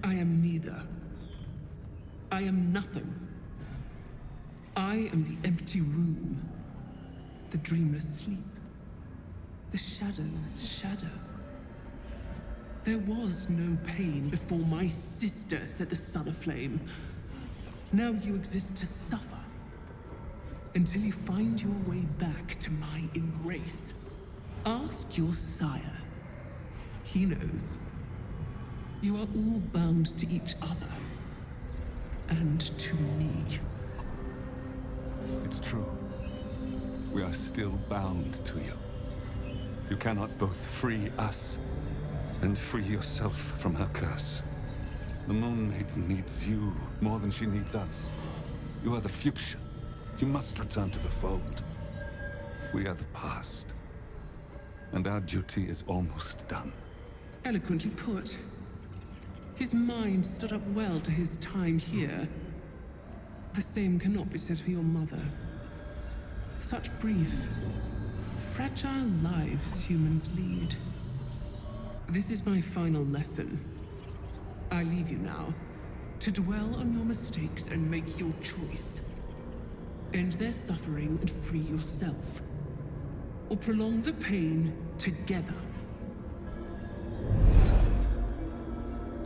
I am neither. I am nothing. I am the empty room, the dreamless sleep, the shadow's shadow. There was no pain before my sister set the sun aflame. Now you exist to suffer, until you find your way back to my embrace. Ask your sire. He knows. You are all bound to each other, and to me. It's true. We are still bound to you. You cannot both free us and free yourself from her curse. The Moon Maiden needs you more than she needs us. You are the future. You must return to the fold. We are the past, and our duty is almost done. Eloquently put. His mind stood up well to his time here. The same cannot be said for your mother. Such brief, fragile lives humans lead. This is my final lesson. I leave you now, to dwell on your mistakes and make your choice. End their suffering and free yourself. Or prolong the pain together.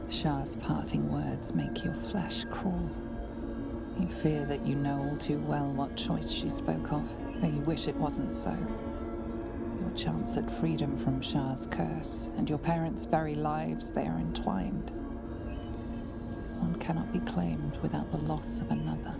Shah's parting words make your flesh crawl. You fear that you know all too well what choice she spoke of, though you wish it wasn't so. Your chance at freedom from Shah's curse, and your parents' very lives, they are entwined. One cannot be claimed without the loss of another.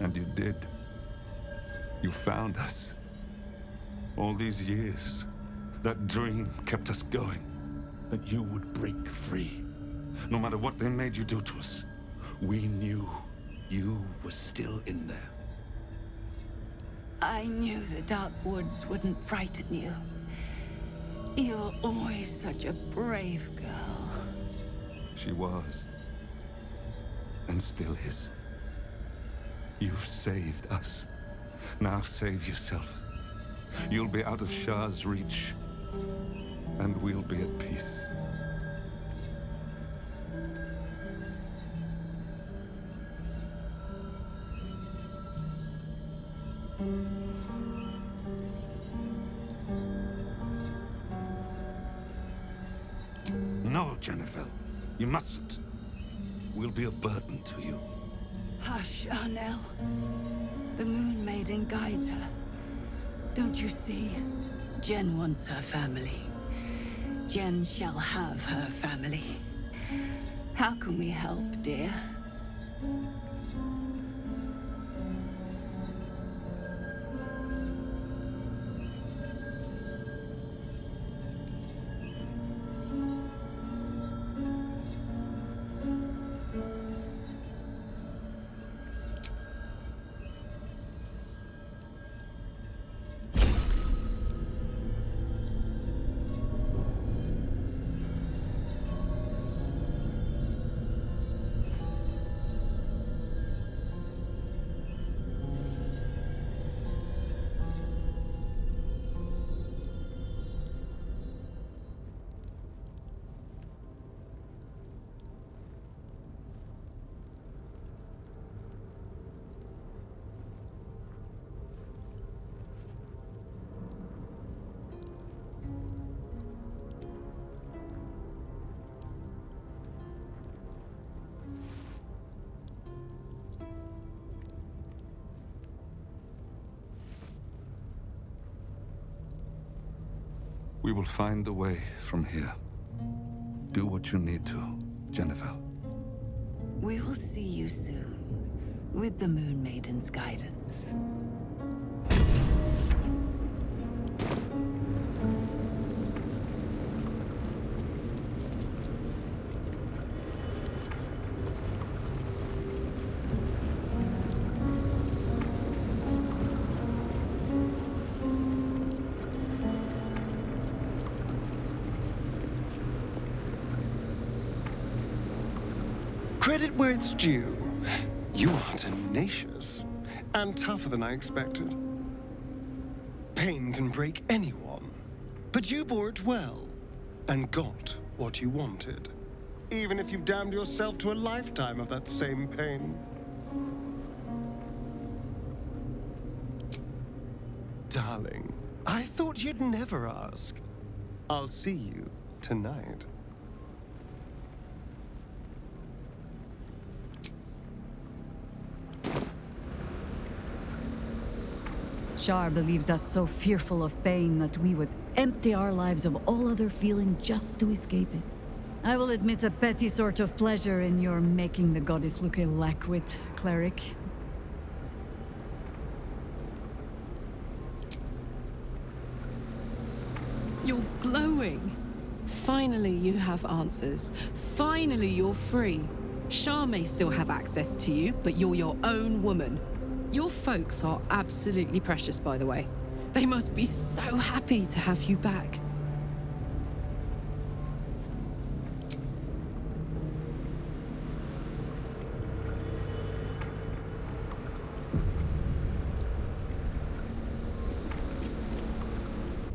And you did. You found us. All these years, that dream kept us going. That you would break free. No matter what they made you do to us. We knew you were still in there. I knew the dark woods wouldn't frighten you. You were always such a brave girl. She was. And still is. You've saved us. Now save yourself. You'll be out of Shah's reach. And we'll be at peace. No, Jennifer. You mustn't. We'll be a burden to you. Hush, Arnell. The Moon Maiden guides her. Don't you see? Jen wants her family. Jen shall have her family. How can we help, dear? We will find a way from here. Do what you need to, Jennifer. We will see you soon, with the Moon Maiden's guidance. Credit where it's due. You are tenacious, and tougher than I expected. Pain can break anyone, but you bore it well, and got what you wanted. Even if you've damned yourself to a lifetime of that same pain. Darling, I thought you'd never ask. I'll see you tonight. Shar believes us so fearful of pain that we would empty our lives of all other feeling just to escape it. I will admit a petty sort of pleasure in your making the goddess look a lackwit, cleric. You're glowing. Finally, you have answers. Finally, you're free. Shah may still have access to you, but you're your own woman. Your folks are absolutely precious, by the way. They must be so happy to have you back.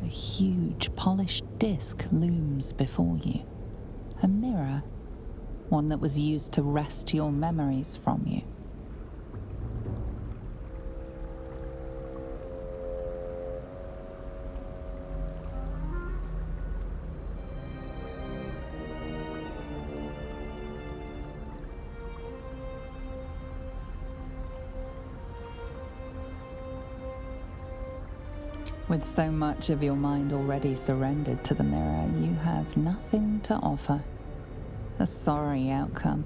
A huge, polished disc looms before you. A mirror, one that was used to wrest your memories from you. With so much of your mind already surrendered to the mirror, you have nothing to offer. A sorry outcome.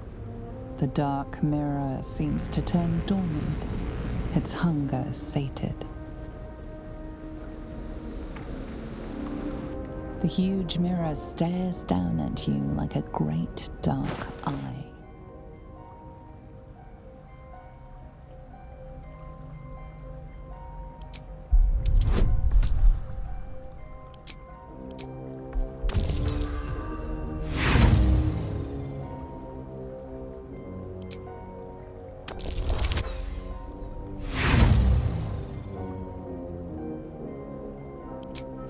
The dark mirror seems to turn dormant, its hunger sated. The huge mirror stares down at you like a great dark eye.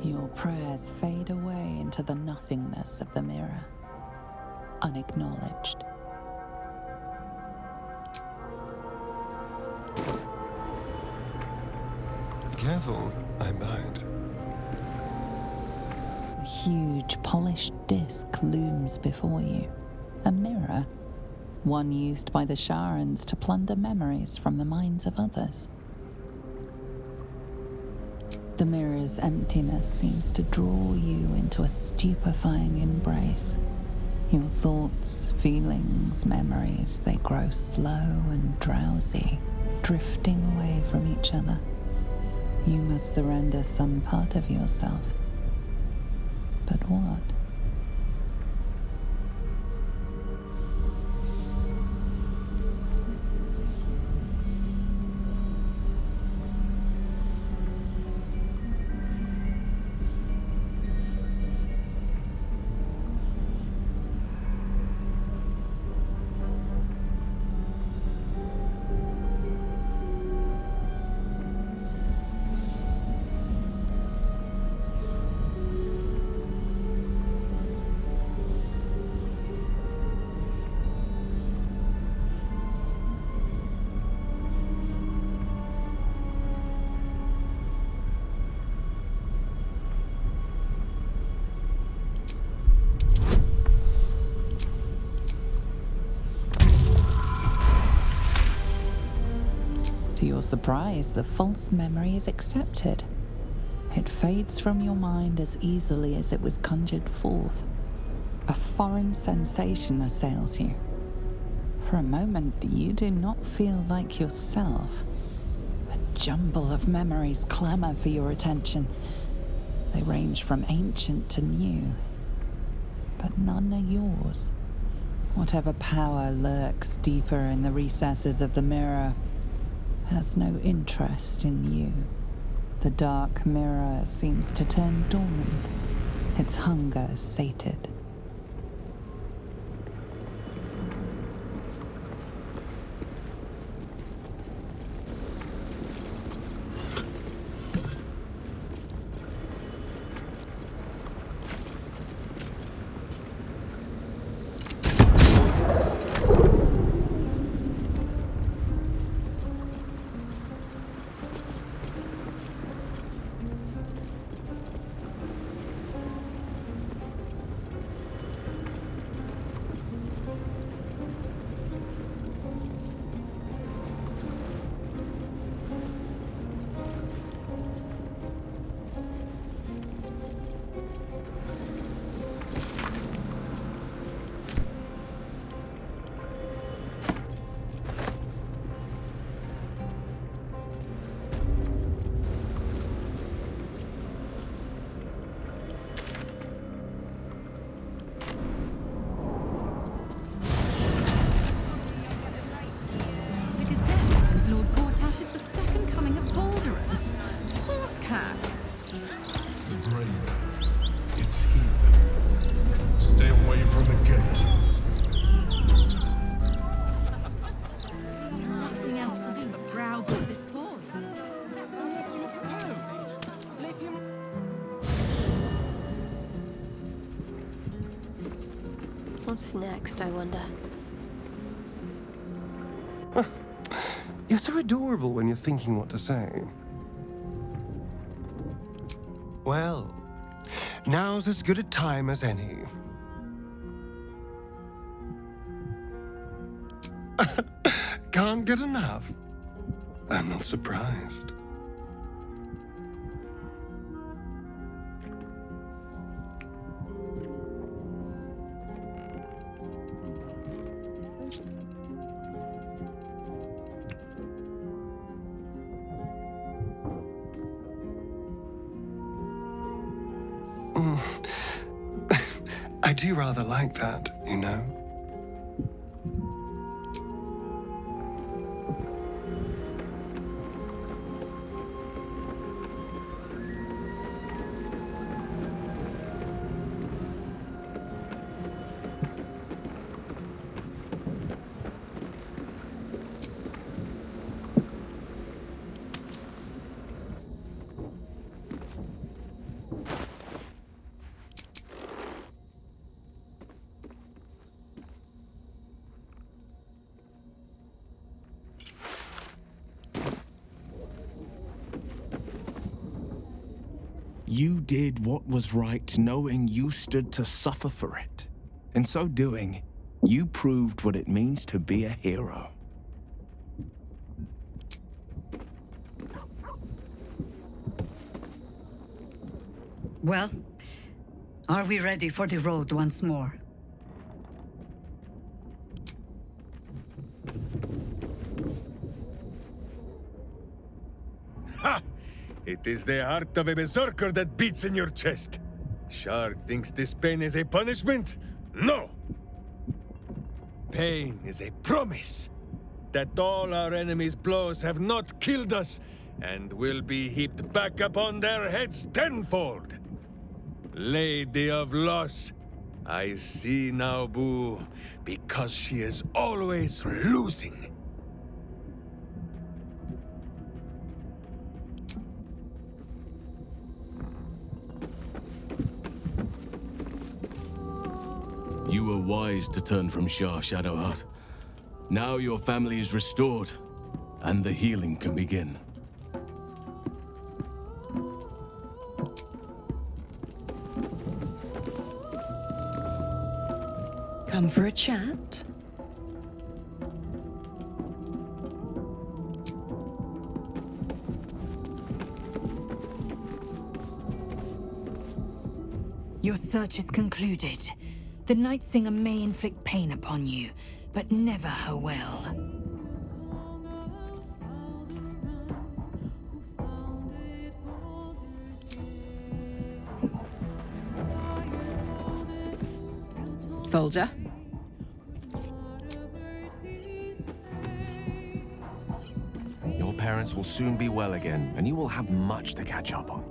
Your prayers fade away into the nothingness of the mirror, unacknowledged. Careful, I bite. A huge polished disc looms before you. A mirror, one used by the Sharans to plunder memories from the minds of others. The mirror's emptiness seems to draw you into a stupefying embrace. Your thoughts, feelings, memories, they grow slow and drowsy, drifting away from each other. You must surrender some part of yourself. But what? To your surprise, the false memory is accepted. It fades from your mind as easily as it was conjured forth. A foreign sensation assails you. For a moment, you do not feel like yourself. A jumble of memories clamor for your attention. They range from ancient to new, but none are yours. Whatever power lurks deeper in the recesses of the mirror has no interest in you. The dark mirror seems to turn dormant, its hunger sated. What's next, I wonder? You're so adorable when you're thinking what to say. Well, now's as good a time as any. Can't get enough. I'm not surprised. I do rather like that, you know. You did what was right, knowing you stood to suffer for it. In so doing, you proved what it means to be a hero. Well, are we ready for the road once more? Ha! It is the heart of a berserker that beats in your chest. Shar thinks this pain is a punishment? No! Pain is a promise that all our enemies' blows have not killed us and will be heaped back upon their heads tenfold. Lady of Loss, I see now, Boo, because she is always losing. You were wise to turn from Shah, Shadowheart. Now your family is restored, and the healing can begin. Come for a chat? Your search is concluded. The Night Singer may inflict pain upon you, but never her will. Soldier? Your parents will soon be well again, and you will have much to catch up on.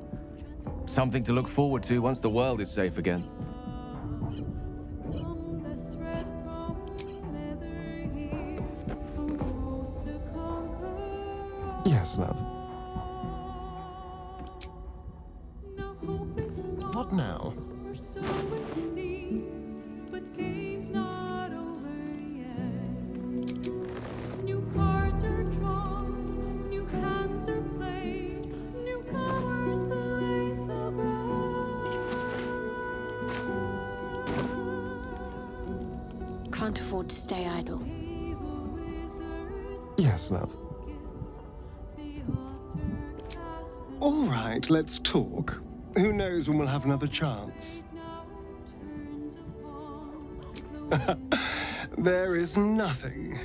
Something to look forward to once the world is safe again. Yes, love. What now? Can't afford to stay idle. Yes, love. All right, let's talk. Who knows when we'll have another chance? There is nothing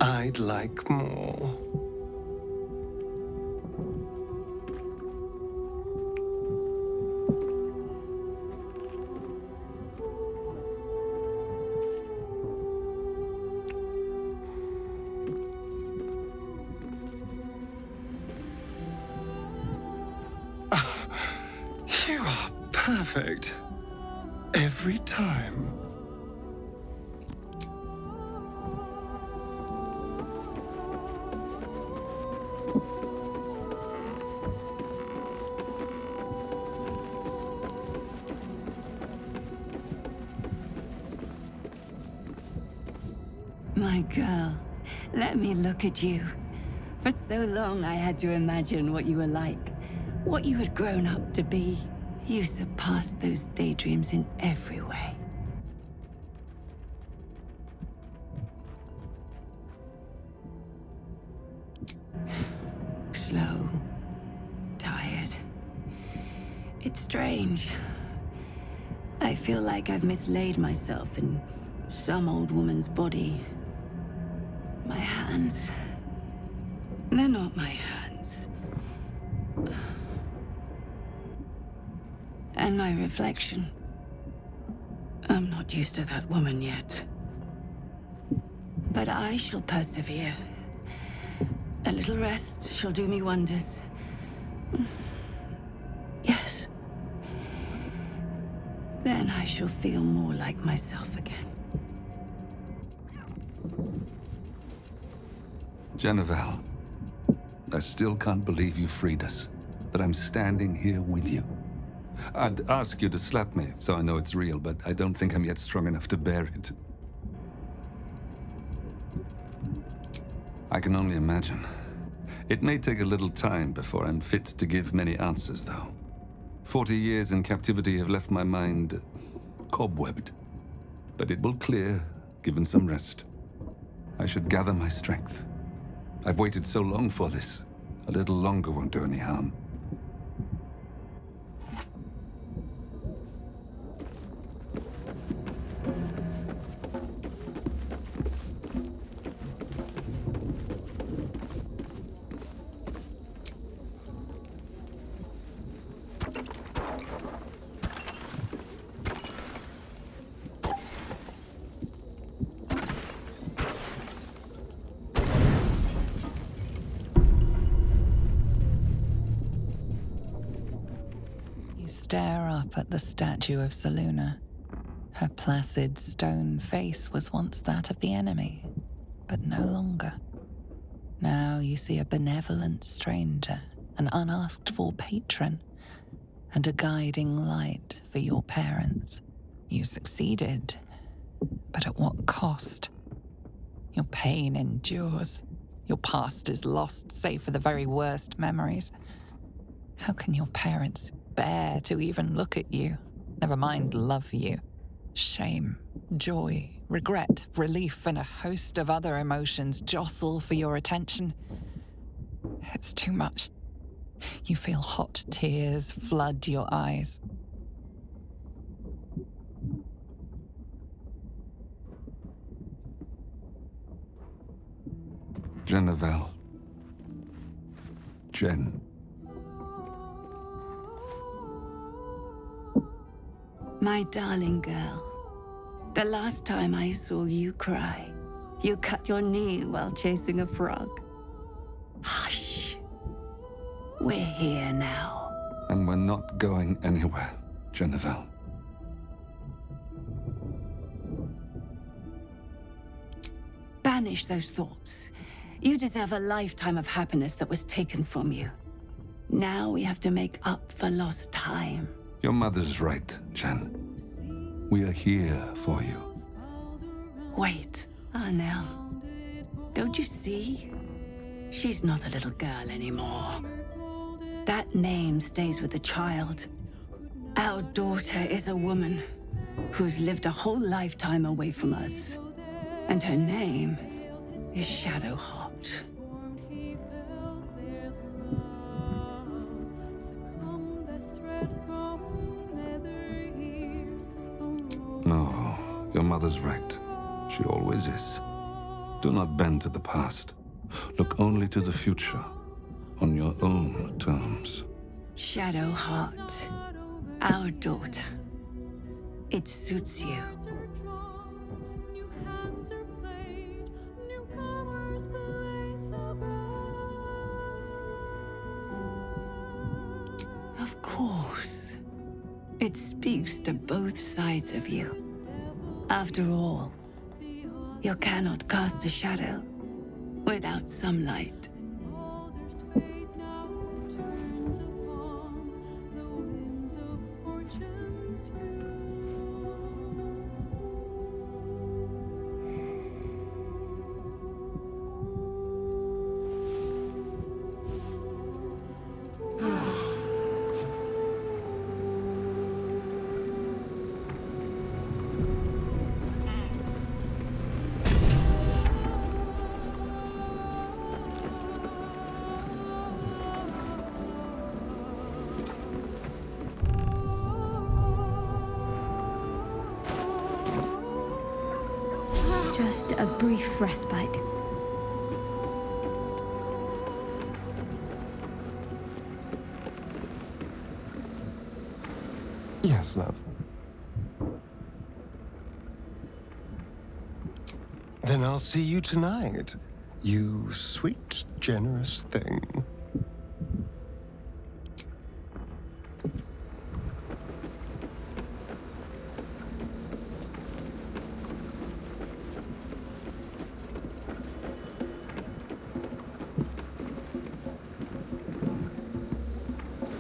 I'd like more. You are perfect. Every time. My girl, let me look at you. For so long I had to imagine what you were like, what you had grown up to be. You surpassed those daydreams in every way. Slow, tired. It's strange. I feel like I've mislaid myself in some old woman's body. My hands. They're not my hands. And my reflection. I'm not used to that woman yet. But I shall persevere. A little rest shall do me wonders. Yes. Then I shall feel more like myself again. Jennifer, I still can't believe you freed us. That I'm standing here with you. I'd ask you to slap me, so I know it's real, but I don't think I'm yet strong enough to bear it. I can only imagine. It may take a little time before I'm fit to give many answers, though. 40 years in captivity have left my mind cobwebbed. But it will clear, given some rest. I should gather my strength. I've waited so long for this. A little longer won't do any harm. Stare up at the statue of Selûne. Her placid stone face was once that of the enemy, but no longer. Now you see a benevolent stranger, an unasked-for patron, and a guiding light for your parents. You succeeded, but at what cost? Your pain endures. Your past is lost, save for the very worst memories. How can your parents bear to even look at you? Never mind love you. Shame, joy, regret, relief, and a host of other emotions jostle for your attention. It's too much. You feel hot tears flood your eyes. Jennifer. Jen. My darling girl, the last time I saw you cry, you cut your knee while chasing a frog. Hush. We're here now. And we're not going anywhere, Jennifer. Banish those thoughts. You deserve a lifetime of happiness that was taken from you. Now we have to make up for lost time. Your mother's right, Jen. We are here for you. Wait, Arnell. Don't you see? She's not a little girl anymore. That name stays with the child. Our daughter is a woman who's lived a whole lifetime away from us. And her name is Shadowheart. No, your mother's right. She always is. Do not bend to the past. Look only to the future, on your own terms. Shadowheart, our daughter. It suits you. Of course. It speaks to both sides of you. After all, you cannot cast a shadow without some light. Just a brief respite. Yes, love. Then I'll see you tonight, you sweet, generous thing.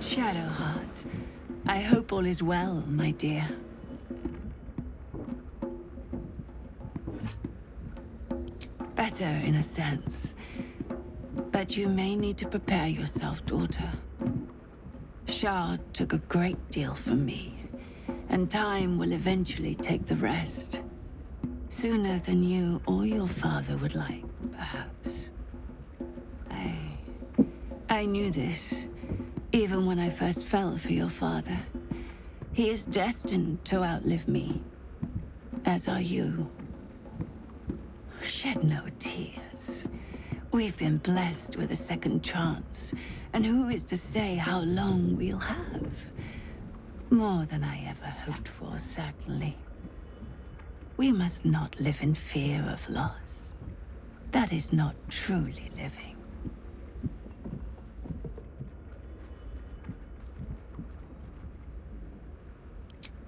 Shadowheart, I hope all is well, my dear. Better in a sense, but you may need to prepare yourself, daughter. Shah took a great deal from me, and time will eventually take the rest. Sooner than you or your father would like, perhaps. I knew this. Even when I first fell for your father, he is destined to outlive me, as are you. Shed no tears. We've been blessed with a second chance, and who is to say how long we'll have? More than I ever hoped for, certainly. We must not live in fear of loss. That is not truly living.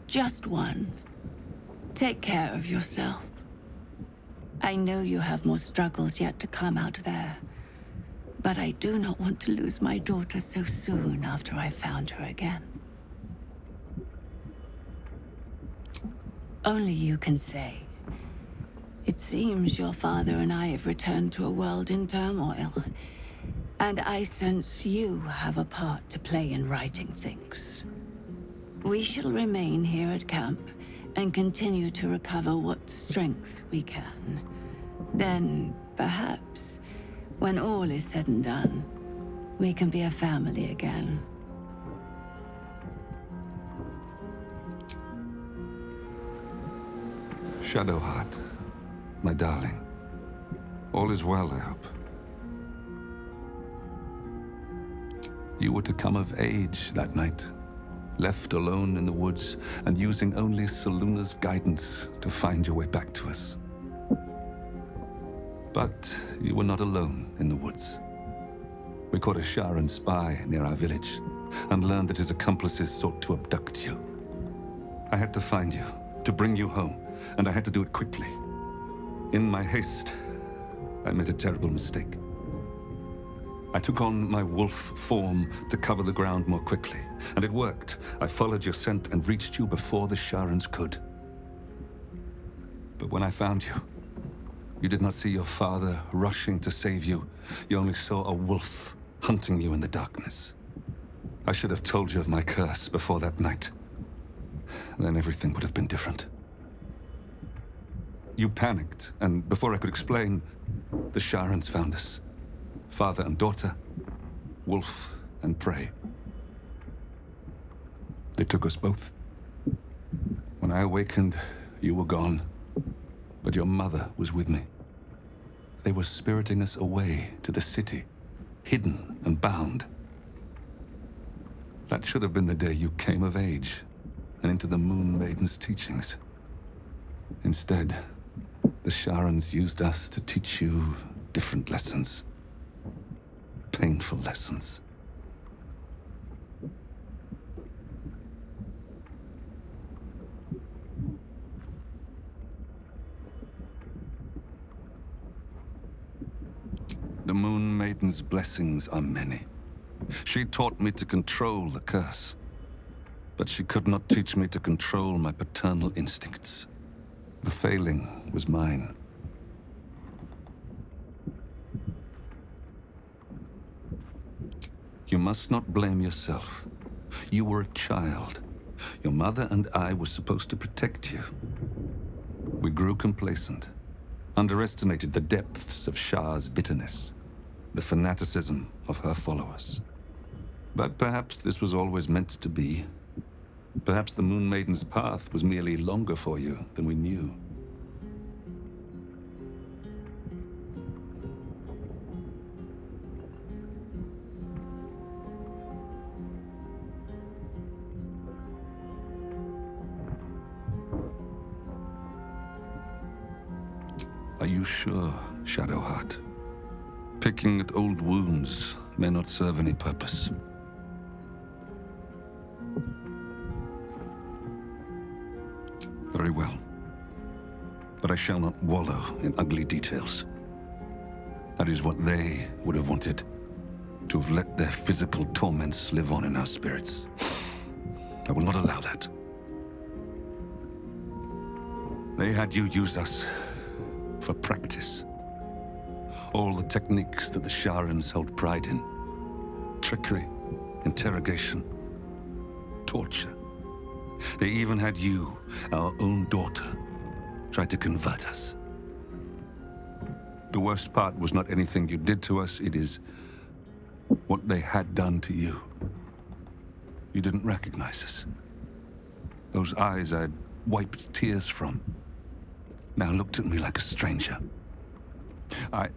Just one. Take care of yourself. I know you have more struggles yet to come out there, but I do not want to lose my daughter so soon after I found her again. Only you can say. It seems your father and I have returned to a world in turmoil, and I sense you have a part to play in righting things. We shall remain here at camp and continue to recover what strength we can. Then, perhaps, when all is said and done, we can be a family again. Shadowheart, my darling. All is well, I hope. You were to come of age that night. Left alone in the woods and using only Seluna's guidance to find your way back to us. But you were not alone in the woods. We caught a Sharan spy near our village and learned that his accomplices sought to abduct you. I had to find you, to bring you home, and I had to do it quickly. In my haste, I made a terrible mistake. I took on my wolf form to cover the ground more quickly, and it worked. I followed your scent and reached you before the Sharans could. But when I found you, you did not see your father rushing to save you. You only saw a wolf hunting you in the darkness. I should have told you of my curse before that night. Then everything would have been different. You panicked, and before I could explain, the Sharans found us. Father and daughter, wolf and prey. They took us both. When I awakened, you were gone, but your mother was with me. They were spiriting us away to the city, hidden and bound. That should have been the day you came of age and into the Moon Maiden's teachings. Instead, the Sharans used us to teach you different lessons. Painful lessons. The Moon Maiden's blessings are many. She taught me to control the curse, but she could not teach me to control my paternal instincts. The failing was mine. You must not blame yourself. You were a child. Your mother and I were supposed to protect you. We grew complacent, underestimated the depths of Shah's bitterness, the fanaticism of her followers. But perhaps this was always meant to be. Perhaps the Moon Maiden's path was merely longer for you than we knew. Are you sure, Shadowheart? Picking at old wounds may not serve any purpose. Very well. But I shall not wallow in ugly details. That is what they would have wanted, to have let their physical torments live on in our spirits. I will not allow that. They had you use us for practice. All the techniques that the Sharans held pride in. Trickery, interrogation, torture. They even had you, our own daughter, try to convert us. The worst part was not anything you did to us, it is what they had done to you. You didn't recognize us. Those eyes I'd wiped tears from now looked at me like a stranger. I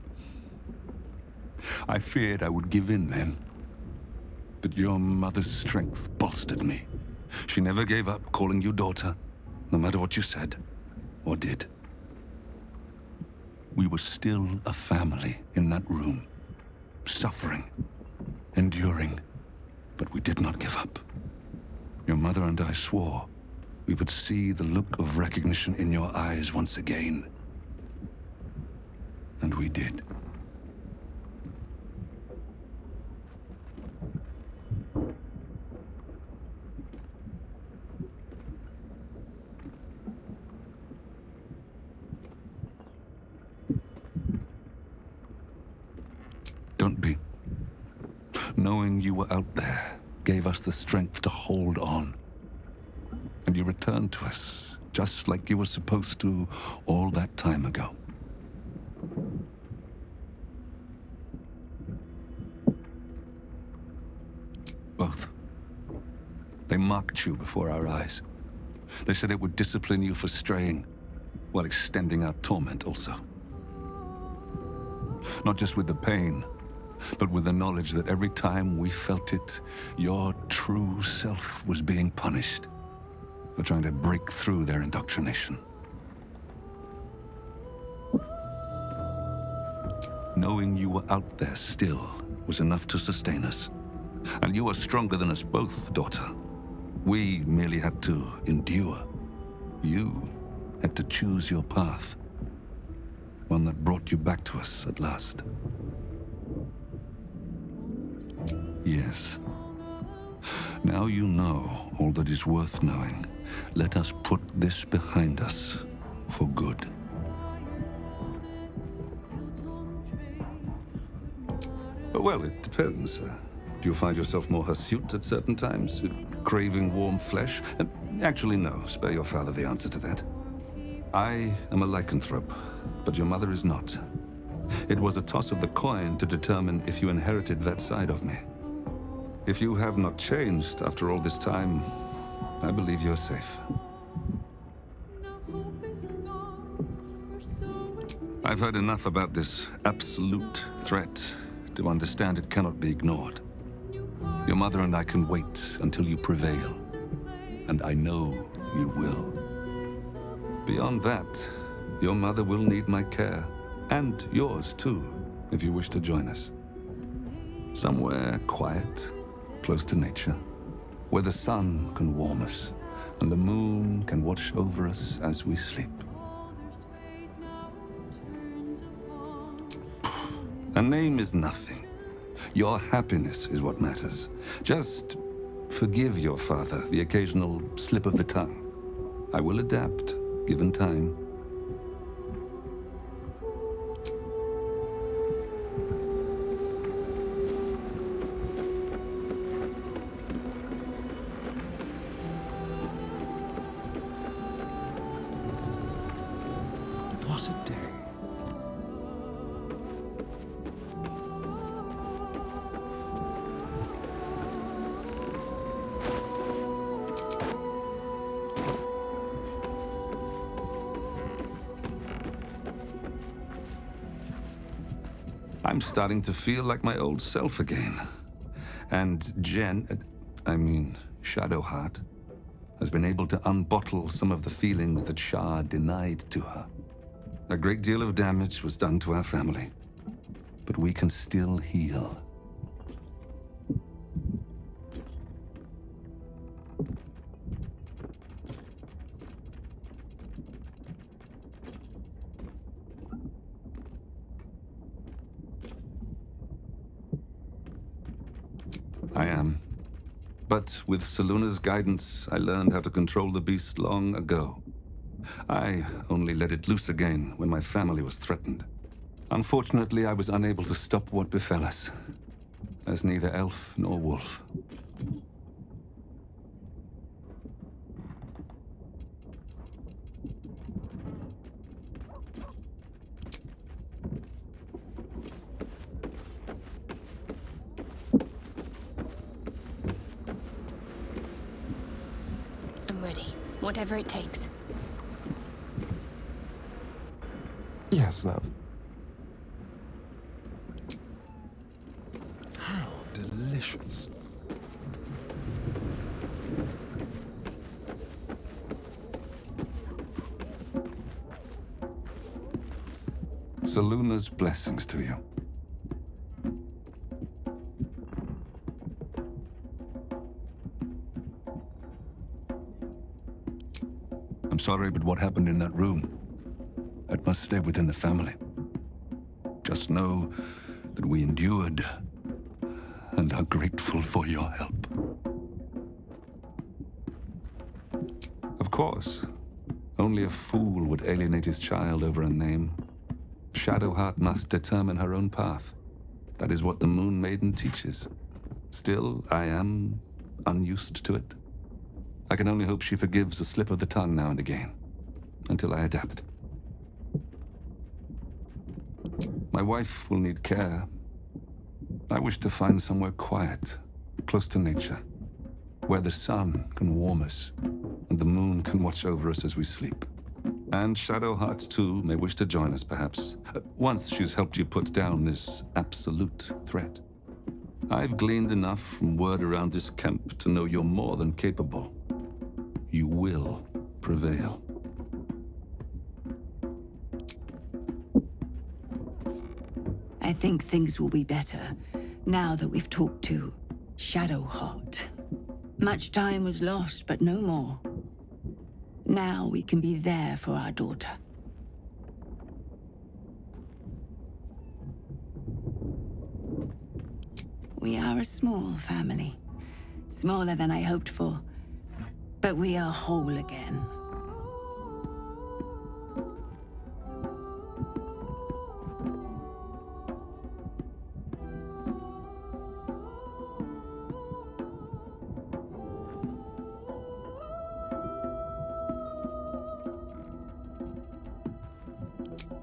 feared I would give in then, but your mother's strength bolstered me. She never gave up calling you daughter, no matter what you said or did. We were still a family in that room, suffering, enduring, but we did not give up. Your mother and I swore we would see the look of recognition in your eyes once again. And we did. Don't be. Knowing you were out there gave us the strength to hold on. And you returned to us, just like you were supposed to all that time ago. Both. They mocked you before our eyes. They said it would discipline you for straying, while extending our torment also. Not just with the pain, but with the knowledge that every time we felt it, your true self was being punished for trying to break through their indoctrination. Knowing you were out there still was enough to sustain us. And you are stronger than us both, daughter. We merely had to endure. You had to choose your path. One that brought you back to us at last. Yes. Now you know all that is worth knowing. Let us put this behind us for good. Well, it depends. Do you find yourself more hirsute at certain times? Craving warm flesh? Actually, no. Spare your father the answer to that. I am a lycanthrope, but your mother is not. It was a toss of the coin to determine if you inherited that side of me. If you have not changed after all this time, I believe you're safe. I've heard enough about this absolute threat to understand it cannot be ignored. Your mother and I can wait until you prevail, and I know you will. Beyond that, your mother will need my care, and yours too, if you wish to join us. Somewhere quiet, close to nature, where the sun can warm us, and the moon can watch over us as we sleep. A name is nothing. Your happiness is what matters. Just forgive your father the occasional slip of the tongue. I will adapt, given time. What a day. I'm starting to feel like my old self again. And Shadowheart, has been able to unbottle some of the feelings that Shah denied to her. A great deal of damage was done to our family, but we can still heal. I am. But with Seluna's guidance, I learned how to control the beast long ago. I only let it loose again when my family was threatened. Unfortunately, I was unable to stop what befell us, as neither elf nor wolf. I'm ready. Whatever it takes. Yes, love. How delicious. Seluna's blessings to you. I'm sorry, but what happened in that room? That must stay within the family. Just know that we endured and are grateful for your help. Of course, only a fool would alienate his child over a name. Shadowheart must determine her own path. That is what the Moon Maiden teaches. Still, I am unused to it. I can only hope she forgives a slip of the tongue now and again, until I adapt. My wife will need care. I wish to find somewhere quiet, close to nature, where the sun can warm us and the moon can watch over us as we sleep. And Shadowheart, too, may wish to join us, perhaps, once she's helped you put down this absolute threat. I've gleaned enough from word around this camp to know you're more than capable. You will prevail. I think things will be better now that we've talked to Shadowheart. Much time was lost, but no more. Now we can be there for our daughter. We are a small family. Smaller than I hoped for. But we are whole again.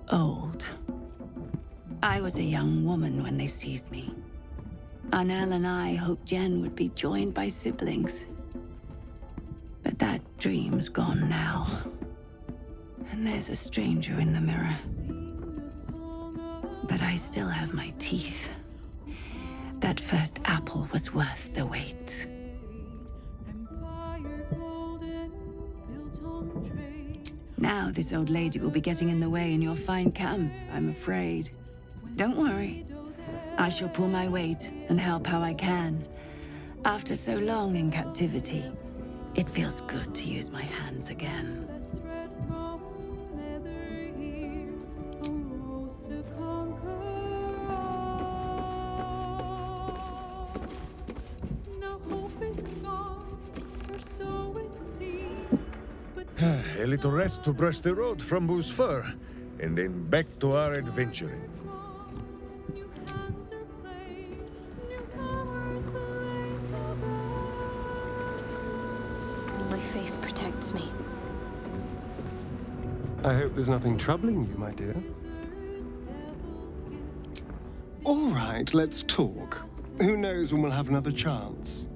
Old. I was a young woman when they seized me. Arnel and I hoped Jen would be joined by siblings. But that dream's gone now. And there's a stranger in the mirror. But I still have my teeth. That first apple was worth the wait. Now this old lady will be getting in the way in your fine camp, I'm afraid. Don't worry. I shall pull my weight and help how I can. After so long in captivity, it feels good to use my hands again. A little rest to brush the road from Boo's fur, and then back to our adventuring. My faith protects me. I hope there's nothing troubling you, my dear. All right, let's talk. Who knows when we'll have another chance?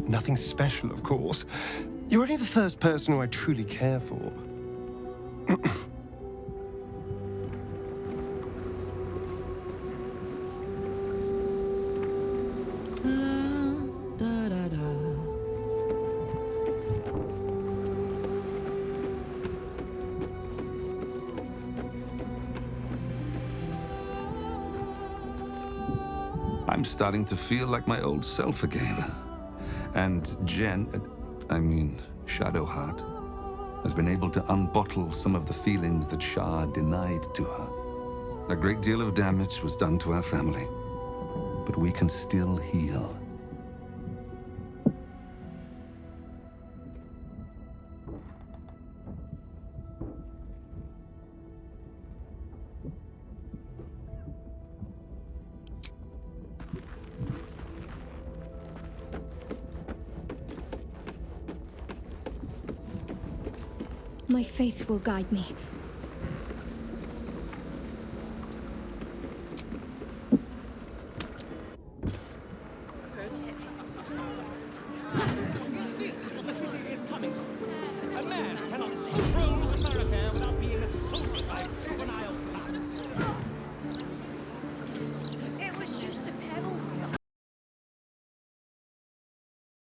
Nothing special, of course. You're only the first person who I truly care for. I'm starting to feel like my old self again. And Shadowheart, has been able to unbottle some of the feelings that Shah denied to her. A great deal of damage was done to our family, but we can still heal. My faith will guide me.